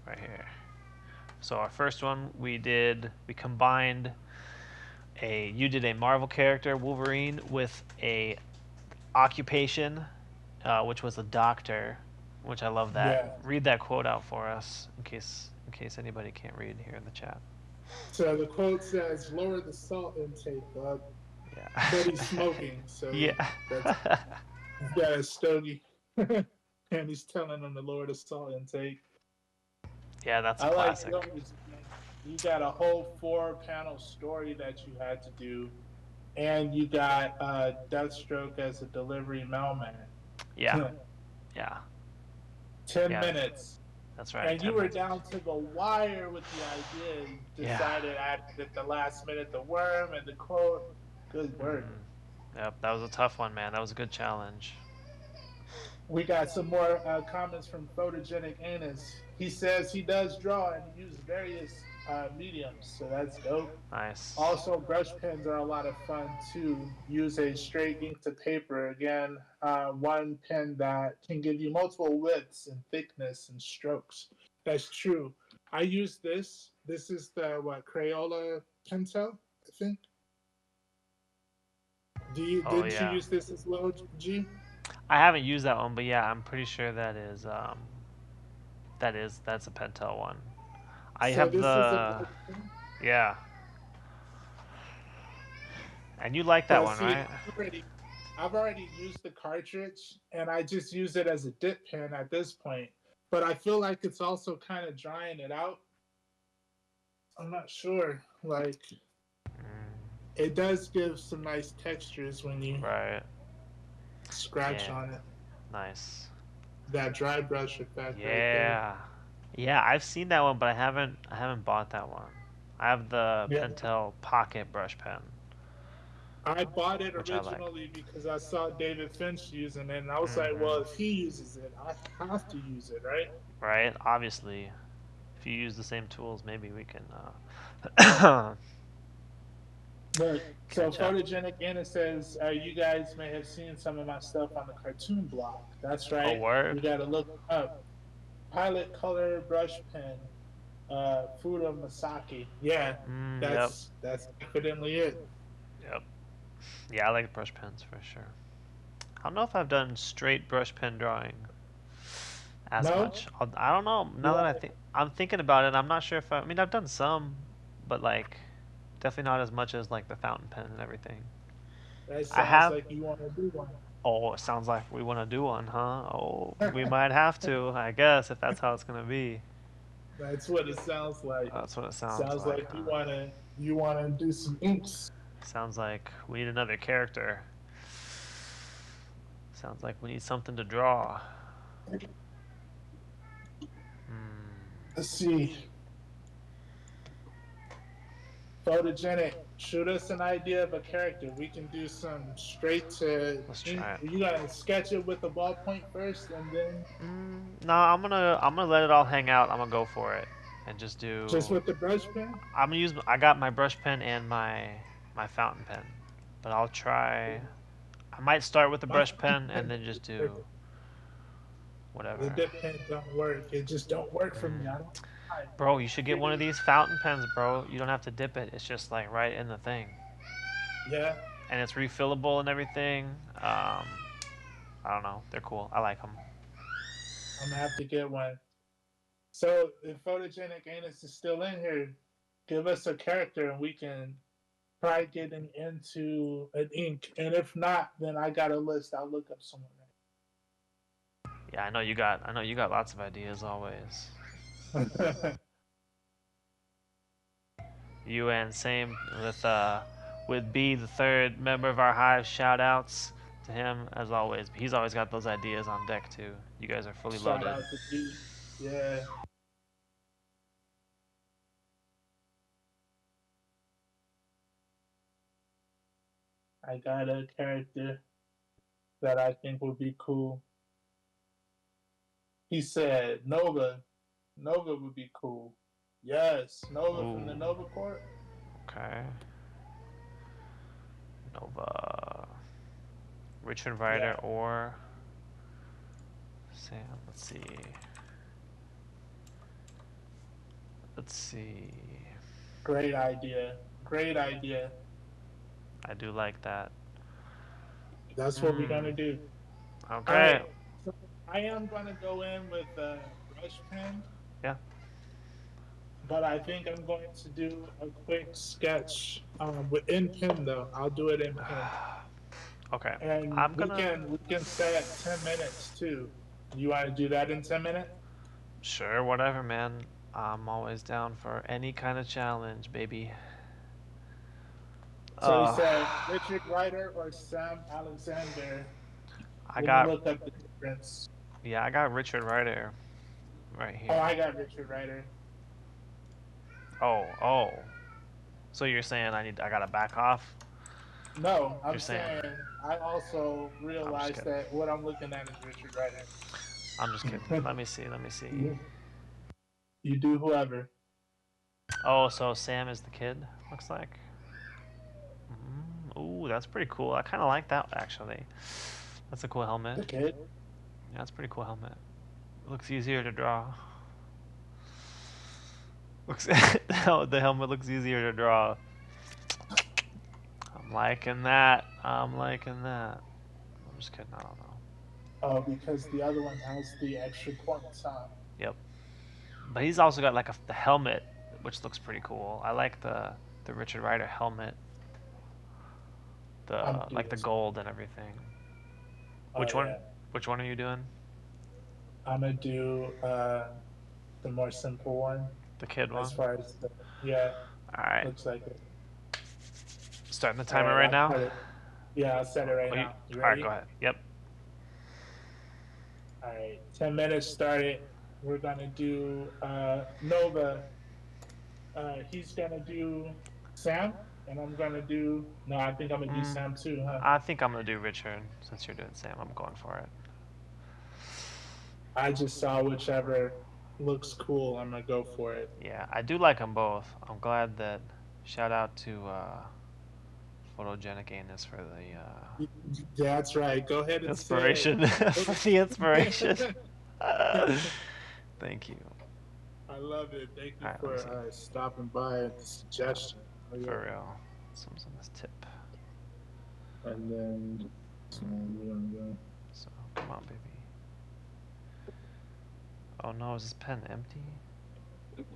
Right here. So our first one we combined you did a Marvel character Wolverine with a occupation, which was a doctor, which I love that. Yeah. Read that quote out for us in case anybody can't read here in the chat. So the quote says, "Lower the salt intake, bud." But he's smoking, so Yeah. that's Yeah. he's got a stogie, and he's telling him to lower the salt intake. Yeah, that's a I like classic. yours. You got a whole four-panel story that you had to do, and you got Deathstroke as a delivery mailman. Yeah. Yeah. Ten Yeah. minutes, That's right. and you 10 were minutes. down to the wire with the idea. You Yeah. decided at the last minute the worm and the quote. Good work. Yep, that was a tough one, man. That was a good challenge. We got some more comments from Photogenic Anus. He says he does draw and he uses various mediums, so that's dope. Nice. Also, brush pens are a lot of fun too. Use a straight ink to paper. Again, one pen that can give you multiple widths and thickness and strokes. That's true. I use this. This is the Crayola Pentel, I think. Oh Didn't you yeah. use this as well, G? I haven't used that one, but yeah, I'm pretty sure that's a Pentel one. I So have this is a the brush pen. yeah, and you like that But one, see, right? I've already used the cartridge, and I just use it as a dip pen at this point. But I feel like it's also kind of drying it out. I'm not sure. Like Mm, it does give some nice textures when you right. scratch Yeah. on it. Nice. That dry brush effect right there. Yeah. Yeah, I've seen that one, but I haven't bought that one. I have the Yeah. Pentel Pocket brush pen, I bought it which I like. originally because I saw David Finch using it, and I was like, well, if Hmm. he uses it, I have to use it, right? Right? Obviously, if you use the same tools, maybe we can Look, so catch up. photogenic Anna says, you guys may have seen some of my stuff on the cartoon block. That's Oh, right. word? You got to look up Pilot Color Brush Pen, Fuda Masaki. Yeah, Yep. that's definitely it. Yep. Yeah, I like brush pens for sure. I don't know if I've done straight brush pen drawing as No, much. I don't know. you Now that want I'm thinking about it, I'm not sure if I mean I've done some, but like definitely not as much as like the fountain pen and everything. that I sounds have. like you want to do one. Oh, it sounds like we want to do one, huh? Oh, we might have to, I guess, if that's how it's gonna be. That's what it sounds like. That's what it sounds Sounds like, like huh? you wanna do some inks. Sounds like we need another character. Sounds like we need something to draw. Hmm. Let's see. Photogenic. Shoot us an idea of a character. We can do some straight to Let's ink. try it. You gotta sketch it with the ballpoint first, and then No, I'm gonna let it all hang out. I'm gonna go for it and just just do. with the brush pen. I'm gonna use. I got my brush pen and my fountain pen, but I'll try. I might start with the My brush pen and then just do the whatever. dip pen don't work. It just don't work for me. I Mm. don't. I Bro, you should get one of these fountain pens, bro. You don't have to dip it. It's just like right in the thing, yeah, and it's refillable and everything. I don't know. They're cool. I like them. I'm gonna have to get one. So if photogenic anus is still in here, give us a character and we can try getting into an ink. And if not, then I got a list. I'll look up someone. Yeah, I know you got. I know you got lots of ideas always. You and same with B, the third member of our hive. Shout outs to him as always. He's always got those ideas on deck too. You guys are fully Shout loaded. out to D. Yeah. I got a character that I think would be cool. He said Nova. Nova would be cool. Yes, Nova from the Ooh, Nova Corps. okay. Nova, Richard Yeah, Ryder or Sam. Let's see. Let's see. great idea. Great idea. I do like that. That's what we're Hmm. gonna do. All Okay. right. So I am gonna go in with a brush pen, Yeah. but I think I'm going to do a quick sketch with in pen though. I'll do it in pen. Okay. And I'm gonna. we can set 10 minutes too. You want to do that in 10 minutes? Sure, whatever, man. I'm always down for any kind of challenge, baby. So he Uh, said Richard Ryder or Sam Alexander. I Let me got. look up the difference. Yeah, I got Richard Ryder right Oh, here. I got Richard Ryder. Oh, oh. So you're saying I gotta back off? No, You're I'm saying saying I also I'm just realized kidding. that what I'm looking at is Richard I'm just kidding. Ryder. Let me see. Let me see. You do whoever. Oh, so Sam is the kid. Looks like. Ooh, that's pretty cool. I kind of like that actually. That's a cool helmet. The kid. Yeah, that's a pretty cool helmet. Looks easier to draw. Looks the helmet looks easier to draw. I'm liking that. I'm liking that. I'm just kidding. I don't know. Oh, because the other one has the extra points, huh? Yep. But he's also got like the helmet, which looks pretty cool. I like the Richard Rider helmet. I'm The like the curious. gold and everything. Oh Which one? yeah, Which one are you doing? I'm gonna do the more simple one The kid as one. far as yeah, All right. looks like it. Starting the All timer right, right I'll now. set it. Yeah, I'll set it right Oh, you, now. You all right, go ready? ahead. Yep. All right, 10 minutes started. We're gonna do Nova. He's gonna do Sam, and I'm gonna do. No, I think I'm gonna do Mm, Sam too, huh? I think I'm gonna do Richard since you're doing Sam. I'm going for it. I just saw whichever looks cool. I'm gonna go for it. Yeah, I do like them both. I'm glad that. Shout out to Photogenic Anus for the That's right. Go ahead and say inspiration. For the inspiration. it. Thank you. I love it. Thank you All right, let me for see. stopping by at the Yeah, suggestion. Oh yeah. for real. This one's on this tip. And then so we're gonna go. So come on, baby. Oh no, is this pen empty? This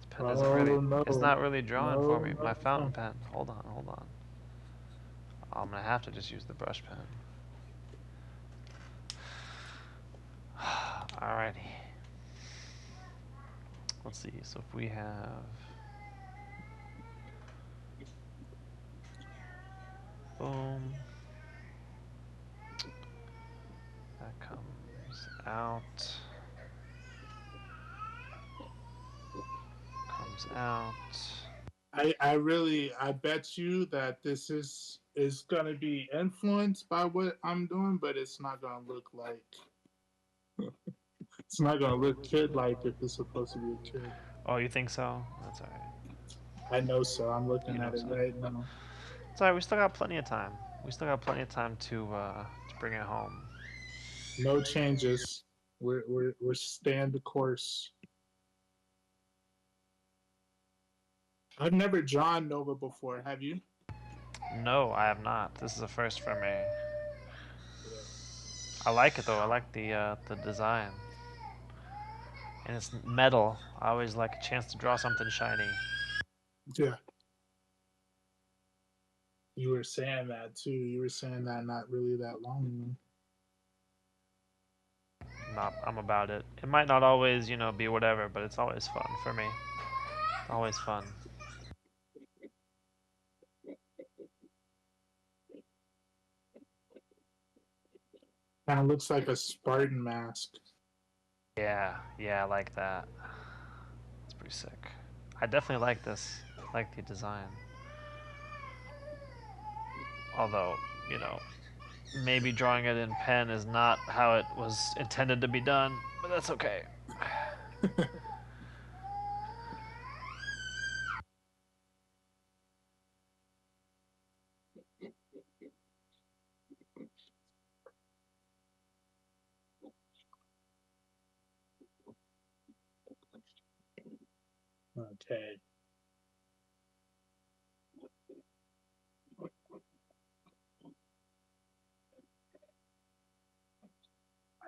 pen isn't really. Oh no, It's not really drawing for me. no, My fountain no. pen. Hold on, hold on. I'm gonna have to just use the brush pen. Alrighty. Let's see. So if we have. Boom. That comes out. Comes out. I bet you that this is gonna be influenced by what I'm doing, but it's not gonna look like it's not gonna look kid like if it's supposed to be a kid. Oh, you think so? That's alright. I know so. I'm You looking know at it so. right now. It's alright. We still got plenty of time. We still got plenty of time to bring it home. No changes. We're staying the course. I've never drawn Nova before. Have you? No, I have not. This is a first for me. I like it though. I like the design, and it's metal. I always like a chance to draw something shiny. Yeah. You were saying that too. You were saying that not really that long ago. Not, I'm about it. It might not always, be whatever, but it's always fun for me. Always fun. Kind of looks like a Spartan mask. Yeah, I like that. It's pretty sick. I definitely like this. I like the design. Although, you know, maybe drawing it in pen is not how it was intended to be done, but that's okay. Okay.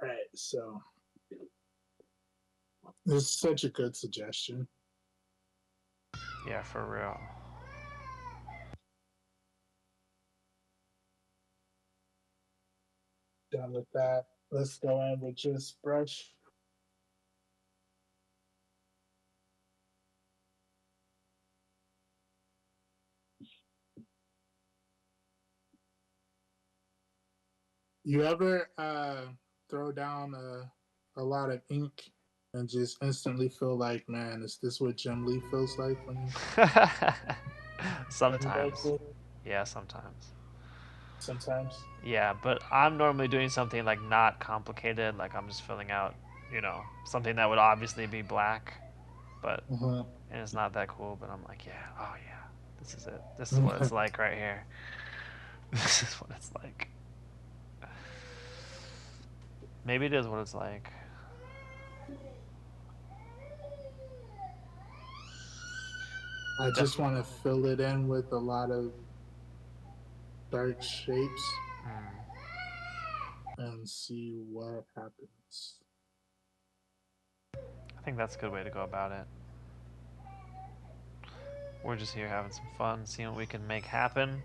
All right. So this is such a good suggestion. Yeah, for real. Done with that. Let's go in with just brush. You ever throw down a lot of ink and just instantly feel like, man, is this what Jim Lee feels like when he Sometimes. makes it? Yeah, sometimes. Sometimes. Yeah, but I'm normally doing something like not complicated, like I'm just filling out, something that would obviously be black, but Uh-huh. and it's not that cool, but I'm like, yeah, oh yeah, this is it. This is what it's like right here. This is what it's like. Maybe it is what it's like. I just want to fill it in with a lot of dark shapes and see what happens. I think that's a good way to go about it. We're just here having some fun, seeing what we can make happen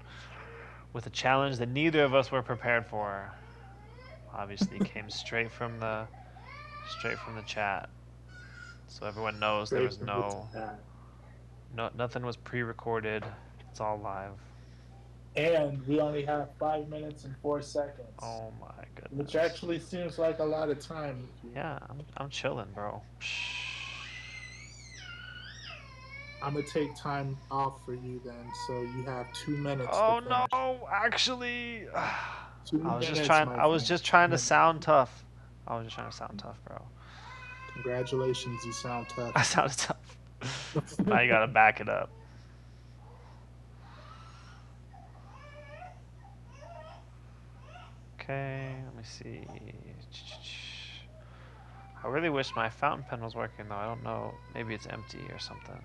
with a challenge that neither of us were prepared for. obviously came straight from the chat, so everyone knows there Straight was from the top. nothing was pre-recorded. It's all live. And we only have 5 minutes and 4 seconds, Oh my which goodness. actually seems like a lot of time. If you, Yeah, I'm chilling, bro. I'm gonna take time off for you then, so you have 2 minutes to Oh finish. no, actually, Two minutes, my I was friend. just trying to sound tough. I was just trying to sound tough, bro. Congratulations, you sound tough. I sounded tough. Now you gotta back it up. Okay, let me see. I really wish my fountain pen was working though. I don't know. Maybe it's empty or something.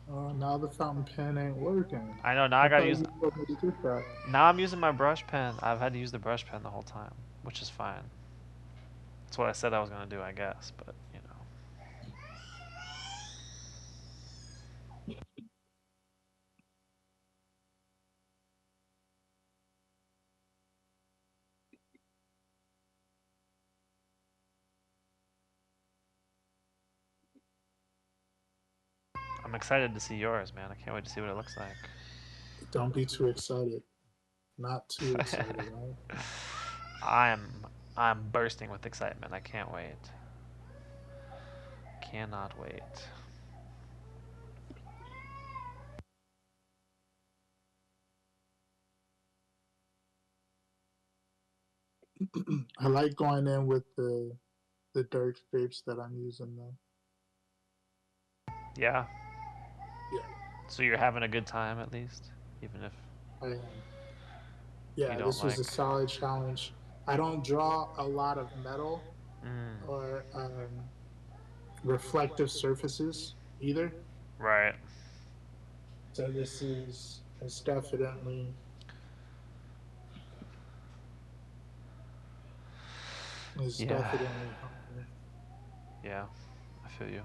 Oh, now the fountain pen ain't working. I know, now I I gotta thought use. you told me to get that. Now I'm using my brush pen. I've had to use the brush pen the whole time, which is fine. That's what I said I was gonna do, I guess, but you know. I'm excited to see yours, man. I can't wait to see what it looks like. Don't be too excited. Not too excited, right? I'm I'm bursting with excitement. I can't wait. Cannot wait. I like going in with the dark shapes that I'm using though. Yeah. Yeah, So you're having a good time at least, even if I am. you Yeah, don't this was like. a solid challenge. I don't draw a lot of metal Mm, or reflective surfaces either. right. So this is Yeah. definitely helping. Yeah. I feel you.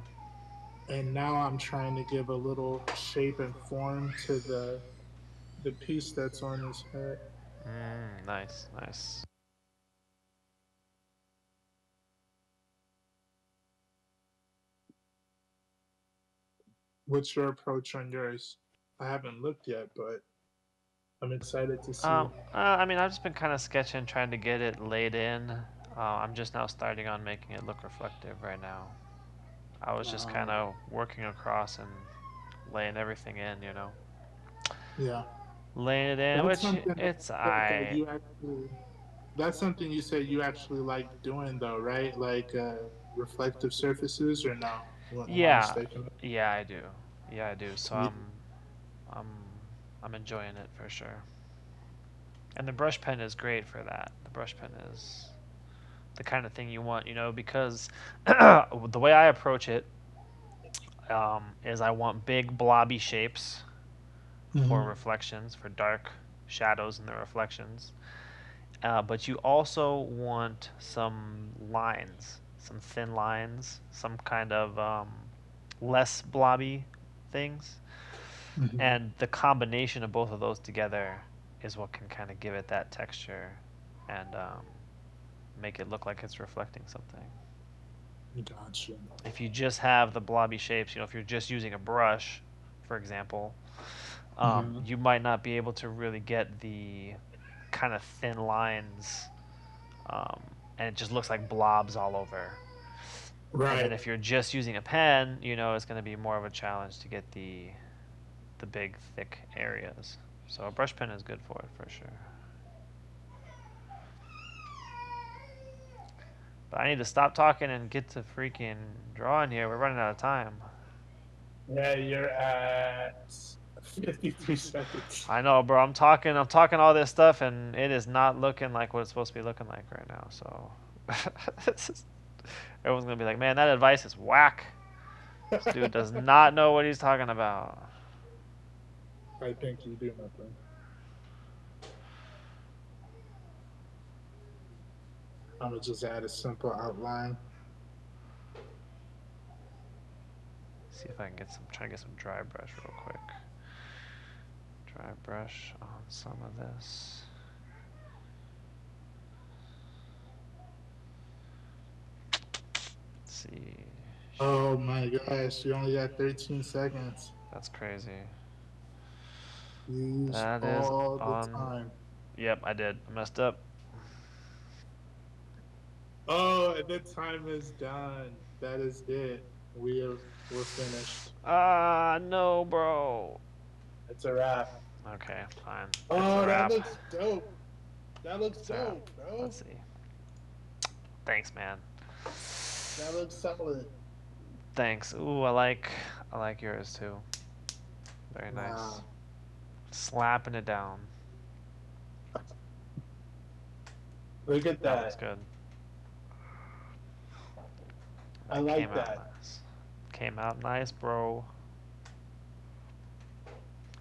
And now I'm trying to give a little shape and form to the piece that's on his head. Nice. Nice. What's your approach on yours? I haven't looked yet, but I'm excited to see. I mean, I've just been kind of sketching, trying to get it laid in. I'm just now starting on making it look reflective right now. I was just kind Um, of working across and laying everything in, yeah, laying it in, that's which something it's that I. you actually. That's something you said you actually like doing, though, right? Like reflective surfaces, or no? Am I Yeah, mistaken? yeah, I do. Yeah, I do. So Yeah. I'm, I'm enjoying it for sure. And the brush pen is great for that. The brush pen is the kind of thing you want, because the way I approach it is I want big blobby shapes for Mm-hmm. reflections, for dark shadows in the reflections. But you also want some lines, some thin lines, some kind of less blobby things. Mm-hmm. And the combination of both of those together is what can kind of give it that texture and make it look like it's reflecting something. Gotcha. If you just have the blobby shapes, if you're just using a brush, for example, Mm-hmm. you might not be able to really get the kind of thin lines, um, and it just looks like blobs all over. And then Right. if you're just using a pen, it's going to be more of a challenge to get the big thick areas. So a brush pen is good for it for sure. But I need to stop talking and get to freaking drawing here. We're running out of time. Yeah, you're at 53 seconds. I know, bro. I'm talking all this stuff, and it is not looking like what it's supposed to be looking like right now. So, everyone's gonna be like, "Man, that advice is whack. This dude does not know what he's talking about." I think you do, my friend. I'm gonna just add a simple outline. See if I can try to get some dry brush real quick. Dry brush on some of this. see. Oh my gosh, you only got 13 seconds. That's crazy. Use That is all the on. time. Yep, I did. I messed up. Oh, and the time is done. That is it. We're finished. Ah, no, bro. It's a wrap. Okay, fine. It's a Oh, that wrap. looks dope. That looks It's a wrap. dope, bro. Let's see. Thanks, man. That looks solid. Thanks. Ooh, I like yours too. Very nice. Wow. Slapping it down. Look at That looks that. good. I That came like out that. nice. Came out nice, bro.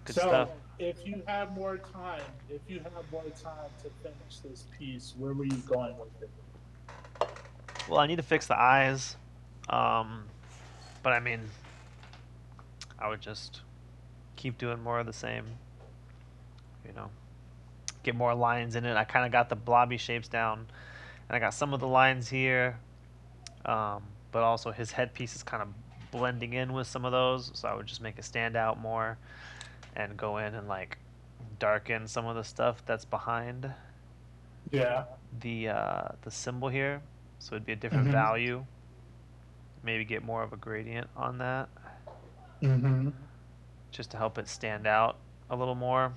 Good stuff. So, if you have more time to finish this piece, where were you going with it? Well, I need to fix the eyes. Um, but I mean, I would just keep doing more of the same. You know, get more lines in it. I kind of got the blobby shapes down, and I got some of the lines here. Um, but also his headpiece is kind of blending in with some of those, so I would just make it stand out more and go in and like darken some of the stuff that's behind Yeah. the symbol here, so it'd be a different Mm-hmm. value. Maybe get more of a gradient on that, Mm-hmm. just to help it stand out a little more.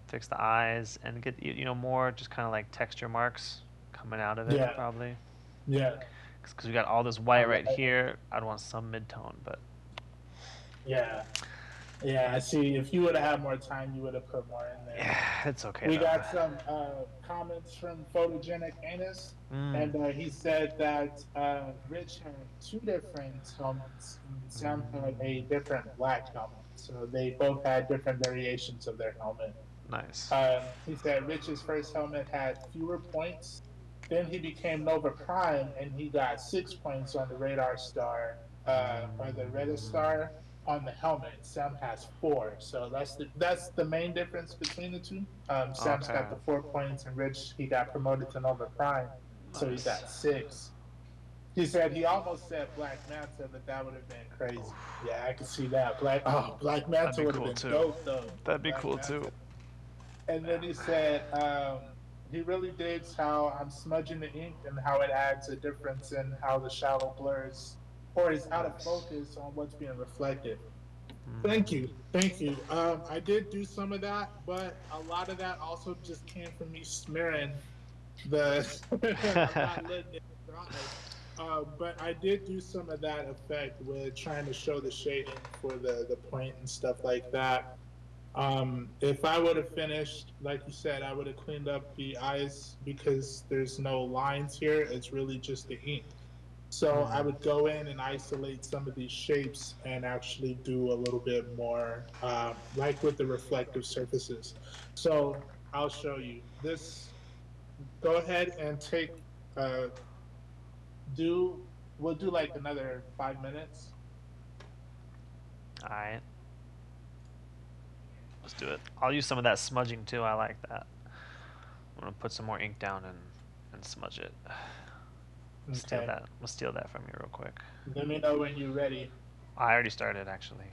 Fix the eyes and get more just kind of like texture marks coming out of it Yeah. probably. Yeah. Because we got all this I white right like. here. I'd want some mid-tone, but Yeah. Yeah. I see. If you would have had more time, you would have put more in there. yeah, it's okay We though. got some comments from Photogenic Anus, Mm. and he said that Rich had two different helmets, and Sam had a different black helmet. So they both had different variations of their helmet. Nice. He said Rich's first helmet had fewer points. Then he became Nova Prime, and he got 6 points on the radar star, or the radar star on the helmet. Sam has four, so that's the main difference between the two. Sam's Okay. got the 4 points, and Rich he got promoted to Nova Prime, so he Nice. got six. He said he almost said Black Manta, but that would have been crazy. Oof. Yeah, I could see that. Black That'd Manta be would have cool been too. dope though. That'd be Black cool too. Manta. And then he said he really digs how I'm smudging the ink and how it adds a difference in how the shadow blurs or is out of Nice. focus on what's being reflected. Thank you. Mm. Thank you. I did do some of that, but a lot of that also just came from me smearing the. I'm not letting it dry. But I did do some of that effect with trying to show the shading for the point and stuff like that. If I would have finished, like you said, I would have cleaned up the eyes because there's no lines here. It's really just the ink. So I would go in and isolate some of these shapes and actually do a little bit more, like with the reflective surfaces. So I'll show you this. Go ahead and take, uh, do, we'll do like another 5 minutes. All right. Let's do it. I'll use some of that smudging too. I like that. I'm gonna put some more ink down and smudge it. Steal Okay. that. We'll steal that from you real quick. Let me know when you're ready. I already started actually.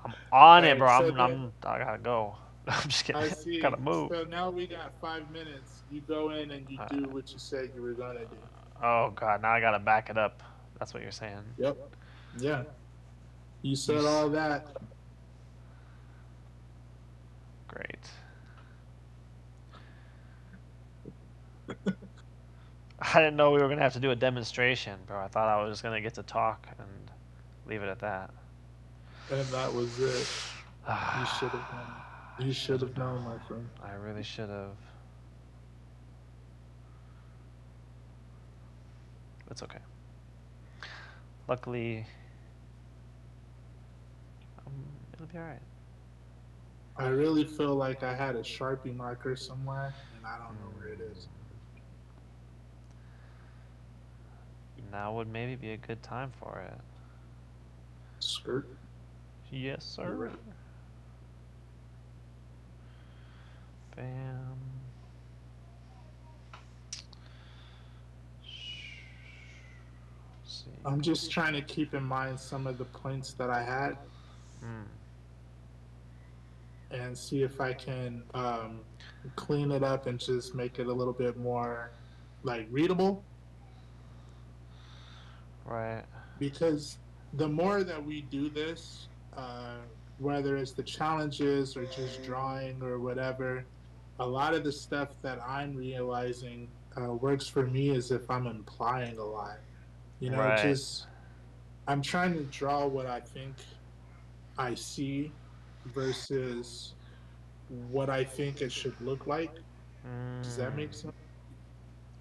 I'm All on it, right. bro. So then I gotta go. I'm just kidding. I Gotta see. move. So now we got 5 minutes. You go in and you Uh, do what you said you were gonna do. oh god, now I gotta back it up. That's what you're saying. Yep. Yeah. You You said all that. great. I didn't know we were gonna have to do a demonstration, bro. I thought I was just gonna get to talk and leave it at that. And that was it. You should have known. You should Should have have known, known. my friend. I really should have. It's okay. Luckily, it'll be alright. I really feel like I had a Sharpie marker somewhere, and I don't know where it is. Now would maybe be a good time for it. Skirt. Yes, You're sir. right. Bam. I'm just trying to keep in mind some of the points that I had Mm, and see if I can clean it up and just make it a little bit more like readable. right. Because the more that we do this, whether it's the challenges or just drawing or whatever, a lot of the stuff that I'm realizing works for me as if I'm implying a lot. You know, Right. just I'm trying to draw what I think I see versus what I think it should look like. Does that Mm, make sense?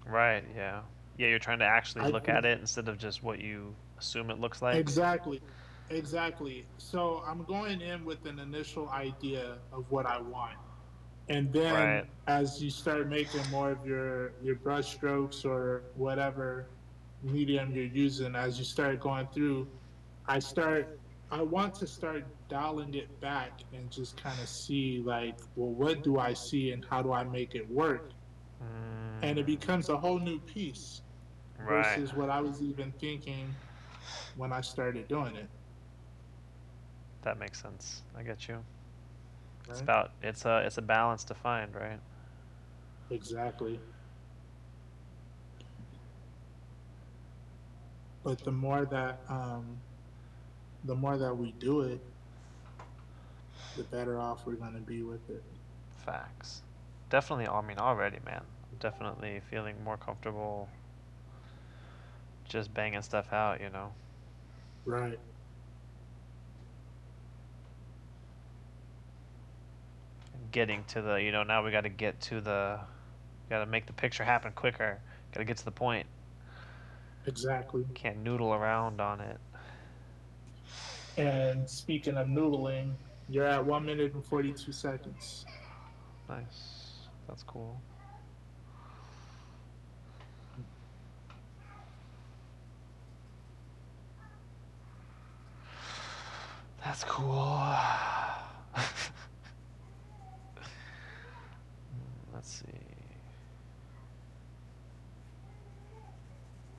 right. Yeah. Yeah. You're trying to actually I look at it instead of just what you assume it looks like. exactly, exactly. So I'm going in with an initial idea of what I want, and then Right. as you start making more of your brush strokes or whatever medium you're using, as you start going through, I start. I want to start dialing it back and just kind of see like, well, what do I see and how do I make it work? And it Mm, becomes a whole new piece right. versus what I was even thinking when I started doing it. That makes sense. I get you. Right? It's a balance to find, right? Exactly. But the more that we do it, the better off we're gonna be with it. Facts. Definitely. I mean, already, man. I'm definitely feeling more comfortable just banging stuff out. Right. Getting to the. Now we got to get to the. Got to make the picture happen quicker. Got to get to the point. Exactly. Can't noodle around on it. And speaking of noodling, you're at 1 minute and 42 seconds. Nice. That's cool. That's cool. Let's see.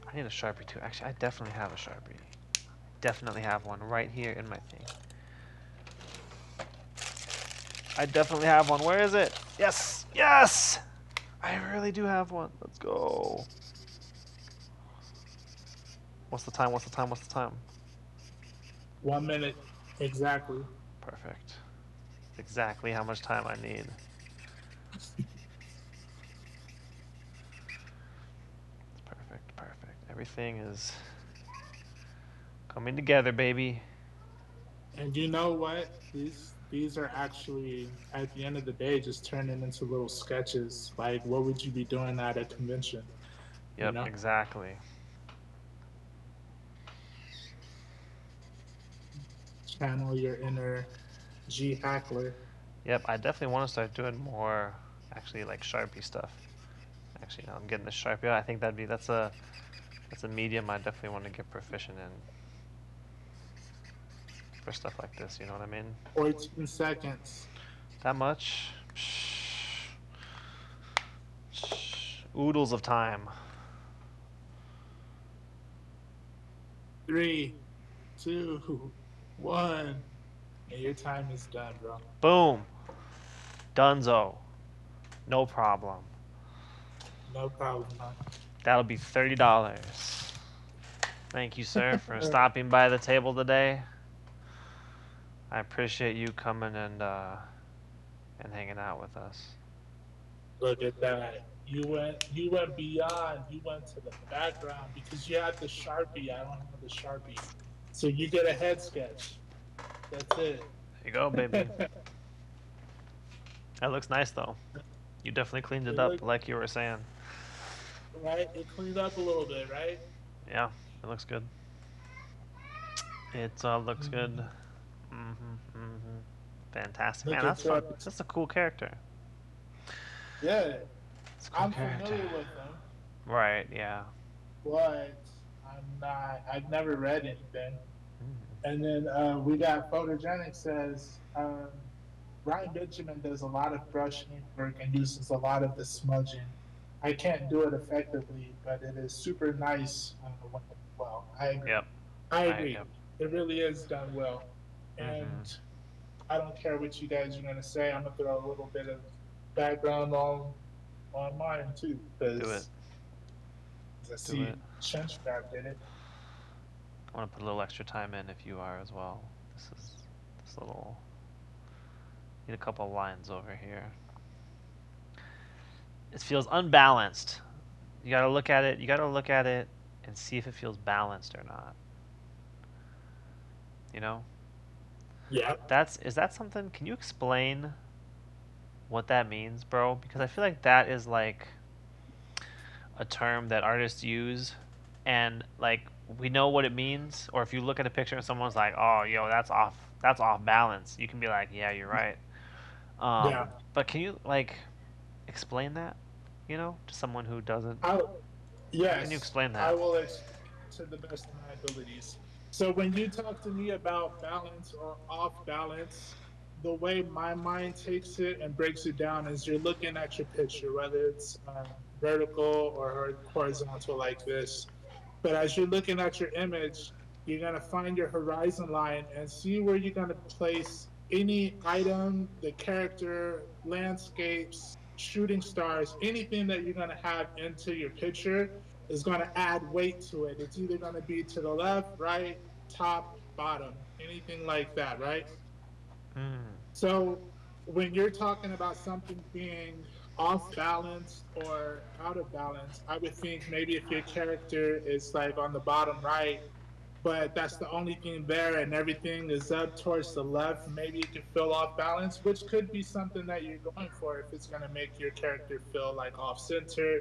I need a Sharpie too. Actually, I definitely have a Sharpie. Definitely have one right here in my thing. I definitely have one. Where is it? Yes! Yes! I really do have one. Let's go. What's the time? What's the time? What's the time? 1 minute exactly. Perfect. Exactly how much time I need. It's perfect. Perfect. Everything is coming together, baby. And you know what? These are actually at the end of the day just turning into little sketches. Like what would you be doing at a convention? You Yep, know? exactly. Channel your inner G Hackler. Yep, I definitely want to start doing more actually like Sharpie stuff. Actually, now I'm getting the Sharpie. I think that's a medium I definitely want to get proficient in for stuff like this, you know what I mean? 14 seconds. That much? Oodles of time. 3, 2, 1. And your time is done, bro. Boom. Dunzo. No problem. No problem, huh? That'll be $30. Thank you, sir, for stopping by the table today. I appreciate you coming and hanging out with us. Look at that. You went beyond. You went to the background because you had the Sharpie. I don't have the Sharpie. So you get a head sketch. That's it. There you go, baby. That looks nice though. You definitely cleaned it It up looked like you were saying. right. It cleaned up a little bit, right? Yeah, it looks good. It looks good. Mm-hmm. Mm-hmm. Fantastic, man. Looking That's fun. forward to. That's a cool character. Yeah, It's a cool I'm character. familiar with them, Right? Yeah. but I'm not. I've never read anything. Mm. And then we got photogenic says Ryan Benjamin does a lot of brush ink work and uses a lot of the smudging. I can't do it effectively, but it is super nice when well. I agree. Yep. I agree. Yep. It really is done well. And Mm-hmm. I don't care what you guys are going to say. I'm going to throw a little bit of background on mine too, Do it. because I Do it. see Shenstrap did it. I want to put a little extra time in if you are as well. This little. Need a couple lines over here. It feels unbalanced. You gotta look at it. You gotta look at it and see if it feels balanced or not. You know, Yeah. that's is that something? Can you explain what that means, bro? Because I feel like that is like a term that artists use, and like we know what it means. Or if you look at a picture and someone's like, "Oh, yo, that's off balance," you can be like, "Yeah, you're right." Yeah. But can you like explain that? You know, to someone who doesn't. I, How can you yes, explain I that? will explain to the best of my abilities. So when you talk to me about balance or off balance, the way my mind takes it and breaks it down is you're looking at your picture, whether it's vertical or horizontal like this. But as you're looking at your image, you're going to find your horizon line and see where you're going to place any item, the character, landscapes, shooting stars, anything that you're going to have into your picture is going to add weight to it. It's either going to be to the left, right, top, bottom, anything like that, right? Mm. So when you're talking about something being off balance or out of balance, I would think maybe if your character is like on the bottom right, but that's the only thing there and everything is up towards the left, maybe it could feel off balance, which could be something that you're going for if it's going to make your character feel like off center,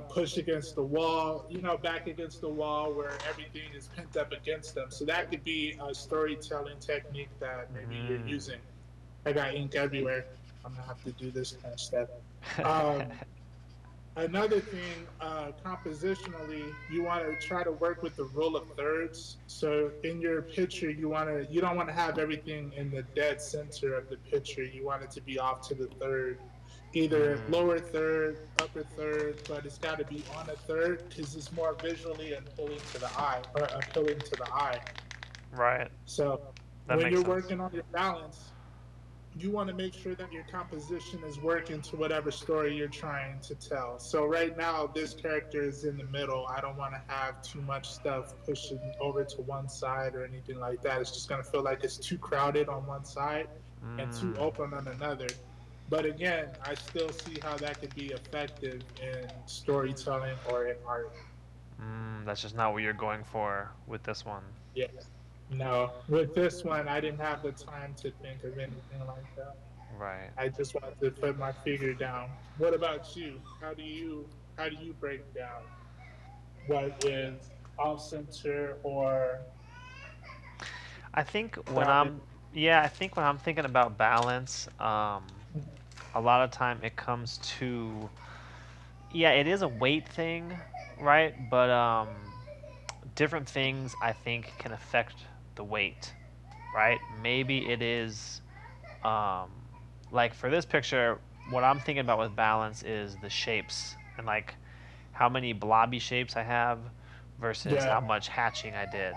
push against the wall, back against the wall where everything is pent up against them. So that could be a storytelling technique that maybe you're Mm. using. I got ink everywhere. I'm gonna have to do this kind of stuff. Um, Another thing, compositionally, you want to try to work with the rule of thirds. So in your picture, you don't want to have everything in the dead center of the picture. You want it to be off to the third, either Mm. lower third, upper third, but it's got to be on a third because it's more visually appealing to the eye or appealing to the eye. Right. So That when makes you're sense. working on your balance, you want to make sure that your composition is working to whatever story you're trying to tell. So right now, this character is in the middle. I don't want to have too much stuff pushing over to one side or anything like that. It's just going to feel like it's too crowded on one side and too Mm. open on another. But again, I still see how that could be effective in storytelling or in art. That's just not what you're going for with this one. Yes. No, with this one, I didn't have the time to think of anything like that. Right. I just wanted to put my figure down. What about you? How do you break down what is off center or I think when crowded? I'm yeah, I think when I'm thinking about balance, a lot of time it comes to yeah, it is a weight thing, right? But different things I think can affect the weight, right? Maybe it is um, like for this picture, what I'm thinking about with balance is the shapes and like how many blobby shapes I have versus Yeah. how much hatching I did,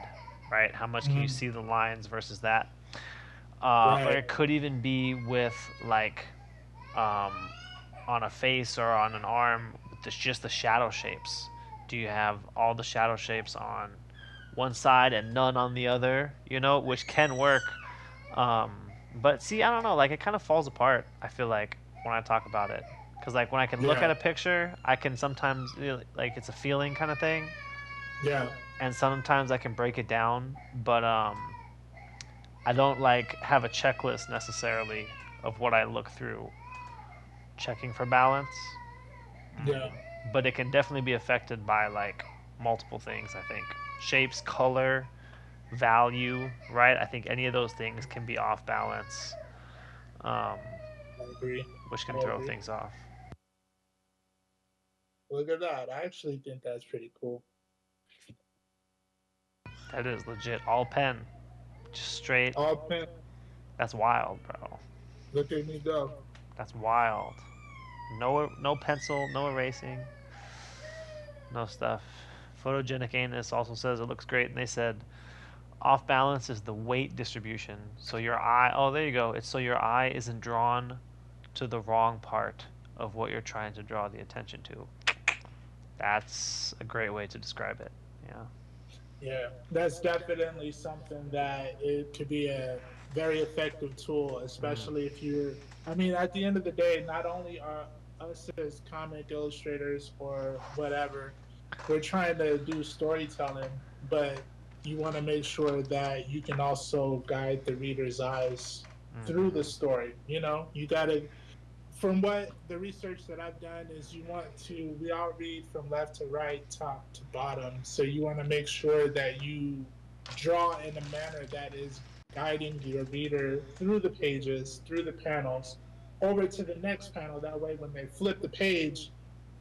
right? How much can you Mhm. see the lines versus that? Or Right. it could even be with like um, on a face or on an arm, just the shadow shapes. Do you have all the shadow shapes on one side and none on the other? You know, which can work. Um, but see, I don't know. Like it kind of falls apart. I feel like when I talk about it, because like when I can look at Yeah. a picture, I can sometimes like it's a feeling kind of thing, Yeah. and sometimes I can break it down. But I don't like have a checklist necessarily of what I look through checking for balance. Yeah. But it can definitely be affected by like multiple things. I think shapes, color, value, right? I think any of those things can be off balance, um, I agree. which I can throw agree. things off. Look at that. I actually think that's pretty cool. That is legit all pen, just straight. All pen. That's wild, bro. Look at me go. That's wild. No pencil, no erasing, no stuff Photogenic anus also says it looks great, and they said off balance is the weight distribution. So your eye, oh, there you go. It's so your eye isn't drawn to the wrong part of what you're trying to draw the attention to. That's a great way to describe it. Yeah. Yeah, that's definitely something that it could be a very effective tool, Mm. especially if you're. I mean, at the end of the day, not only are us as comic illustrators or whatever, we're trying to do storytelling, but you want to make sure that you can also guide the reader's eyes through the Mm-hmm. story. You know, you got to from what the research that I've done is we all read from left to right, top to bottom. So you want to make sure that you draw in a manner that is guiding your reader through the pages, through the panels, over to the next panel. That way, when they flip the page,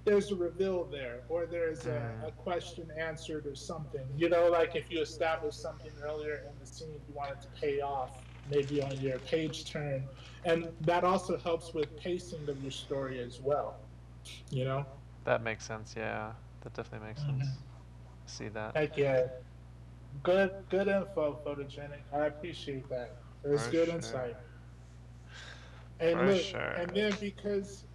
there's a reveal there, or there's a Mm. question answered or something. You know, like if you establish something earlier in the scene, you want it to pay off maybe on your page turn. And that also helps with pacing of your story as well, you know? That makes sense. Yeah, that definitely makes sense. Mm-hmm. See that Heck yeah. Good info, Photogenic. I appreciate that. It's for good sure. insight. And For look, sure. and then because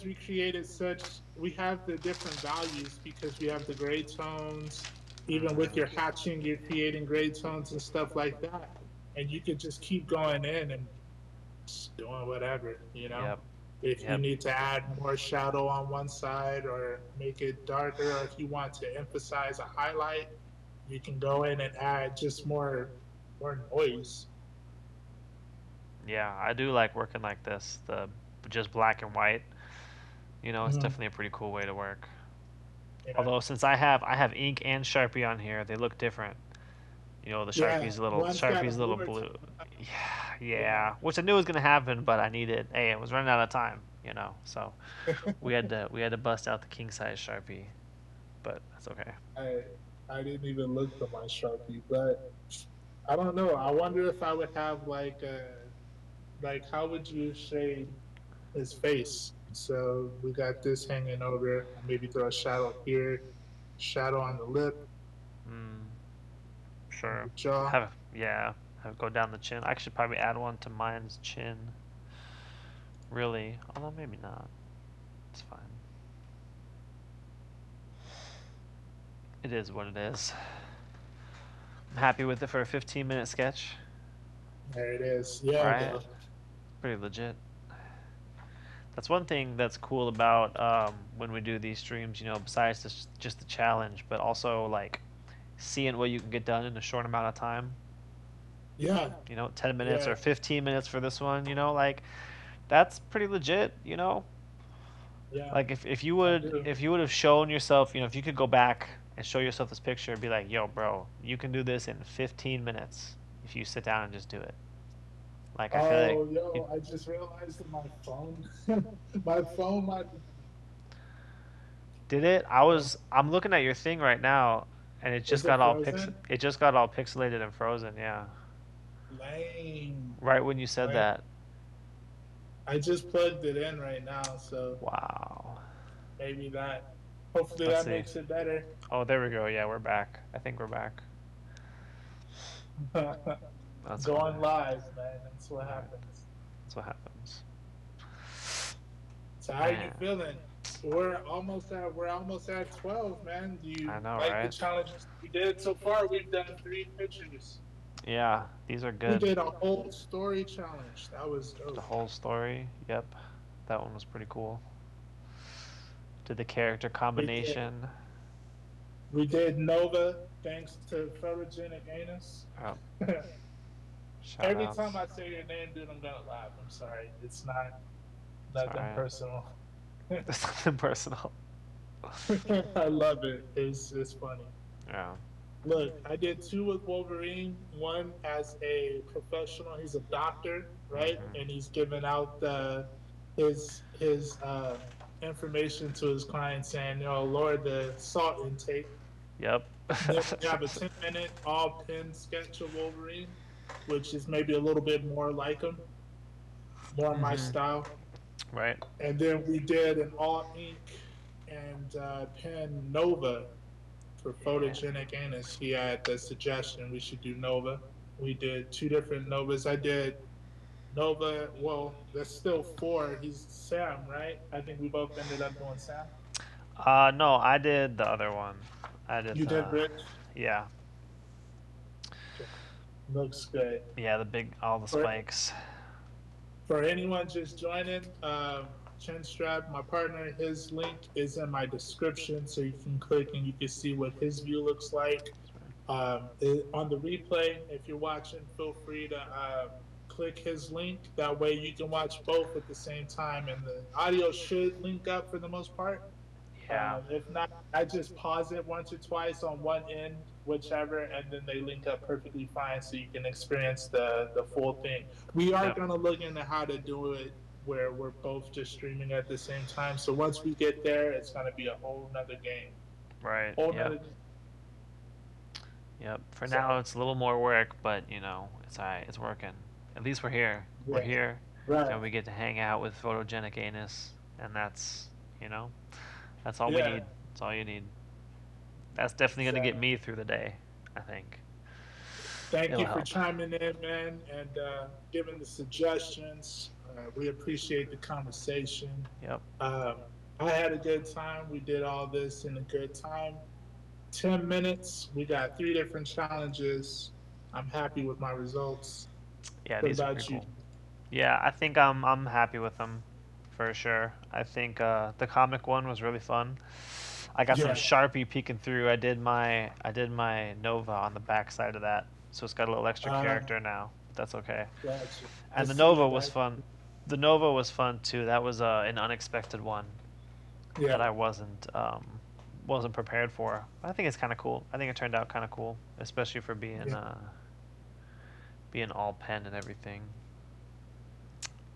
we created such, we have the different values because we have the gray tones. Even with your Mm-hmm. hatching, you're creating gray tones and stuff like that, and you could just keep going in and just doing whatever, you know. Yep. If you Yep. need to add more shadow on one side or make it darker, or if you want to emphasize a highlight, you can go in and add just more noise. Yeah, I do like working like this. The just black and white. It's Mm-hmm. definitely a pretty cool way to work. Yeah. Although since I have ink and Sharpie on here, they look different. The Yeah, one's got a Sharpie's a little bluer blue. tone. Yeah, Yeah. yeah. Which I knew was gonna happen, but I needed. Hey, it was running out of time. So we had to bust out the king size Sharpie, but that's okay. I I didn't even look for my Sharpie, but I don't know. I wonder if I would have like how would you shade his face? So we got this hanging over. Maybe throw a shadow here, shadow on the lip, Mm, on sure. the jaw. Have go down the chin. I should probably add one to mine's chin. Really, although maybe not. It's fine. It is what it is. I'm happy with it for a 15-minute sketch. There it is. Yeah, Right? though. Pretty legit. That's one thing that's cool about when we do these streams. Besides just the challenge, but also like seeing what you can get done in a short amount of time. Yeah, 10 minutes yeah, or 15 minutes for this one. Like that's pretty legit. yeah. Like if you I would do. if you would have shown yourself, if you could go back and show yourself this picture and be like, yo, bro, you can do this in 15 minutes if you sit down and just do it. Like I feel like Oh, you yo, I just realized that my phone, my phone might be did it. I'm looking at your thing right now, and is it frozen? it just got all pixelated and frozen. Yeah, Lame. right when you said Lame. that. I just plugged it in right now, so Wow. maybe that. Hopefully Let's that see. makes it better. Oh, there we go. Yeah, we're back. I think we're back. That's funny. Going live, man. That's what All right, happens. that's what happens. So how you Man, feeling? We're almost at 12, man. Do you I know, like the right? challenges we did so far? We've done 3 pictures. Yeah, these are We good. did a whole story challenge. That was The dope. whole story. Yep, that one was pretty cool. Did the character We did combination. we did Nova thanks to photogenic anus. Oh, shout Every time outs. I say your name, dude, I'm gonna laugh. I'm sorry. It's not It's nothing alright. personal. There's nothing personal. I love it. It's funny. Yeah. Look, I did two with Wolverine. One as a professional. He's a doctor, right? Mhm. And he's giving out his information to his clients, saying, lower the salt intake. Yep. Then we have a 10-minute all pen sketch of Wolverine, which is maybe a little bit more like him, more my Mhm. style. Right. And then we did an all ink and pen Nova for Yeah. photogenic anus, he had the suggestion we should do Nova. We did two different Novas. I did Nova. Well, that's still four. He's Sam, right? I think we both ended up doing Sam. No, I did the other one. I did You did the, Rich. yeah, Okay. Looks good. yeah, the big, all the For spikes. for anyone just joining, Chinstrap, my partner, his link is in my description, so you can click and you can see what his view looks like. On the replay, if you're watching, feel free to click his link. That way you can watch both at the same time, and the audio should link up for the most part. Yeah. If not, I just pause it once or twice on one end, whichever, and then they link up perfectly fine, so you can experience the full thing. We are Yep. gonna look into how to do it where we're both just streaming at the same time. So once we get there, it's gonna be a whole nother game, Right. whole Yep. nother game. Yep. For now, So it's a little more work, but it's alright. It's working. At least we're here. We're yeah, here, right, and we get to hang out with photogenic anus, and you know, that's all we yeah, need. That's all you need. That's definitely gonna get so. me through the day. I think Thank it'll you for help. chiming in, man, and giving the suggestions. We appreciate the conversation. Yep. Um, I had a good time. We did all this in a good time. 10 minutes. We got three different challenges. I'm happy with my results. Yeah, What these are pretty about you? cool. Yeah, I think I'm happy with them for sure. I think the comic one was really fun. I got some Yeah. Sharpie peeking through. I did my Nova on the back side of that, so it's got a little extra Uh, character now. But that's okay. gotcha. I And the see Nova it. was fun. The Nova was fun too. That was an unexpected one Yeah. that I wasn't prepared for. I think it's kind of cool. I think it turned out kind of cool, especially for being Yeah. being all pen and everything.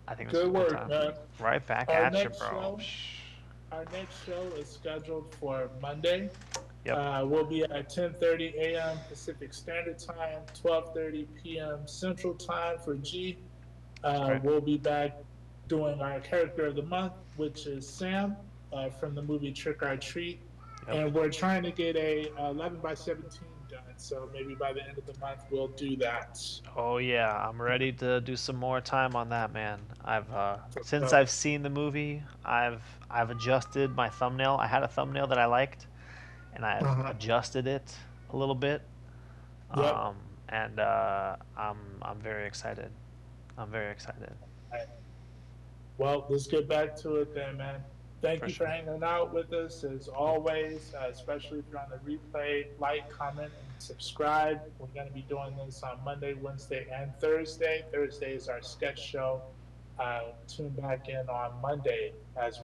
I think this was Good a good work, time. man. Right back Our at you, next bro. show, our next show is scheduled for Monday. Yep. We'll be at 10:30 a.m. Pacific Standard Time, 12:30 p.m. Central Time for G. Right. We'll be back doing our character of the month, which is Sam from the movie Trick or Treat, Yep. and we're trying to get a 11 by 17 done. So maybe by the end of the month we'll do that. Oh yeah, I'm ready to do some more time on that, man. Since So, I've seen the movie, I've adjusted my thumbnail. I had a thumbnail that I liked, and I've uh-huh. adjusted it a little bit. Yep. Um, and I'm very excited. I'm very excited All right. Well, let's get back to it then, man. Thank for you for sure. hanging out with us as always, especially if you're on the replay. Like, comment, and subscribe. We're going to be doing this on Monday, Wednesday, and Thursday. Thursday is our sketch show. Tune back in on Monday as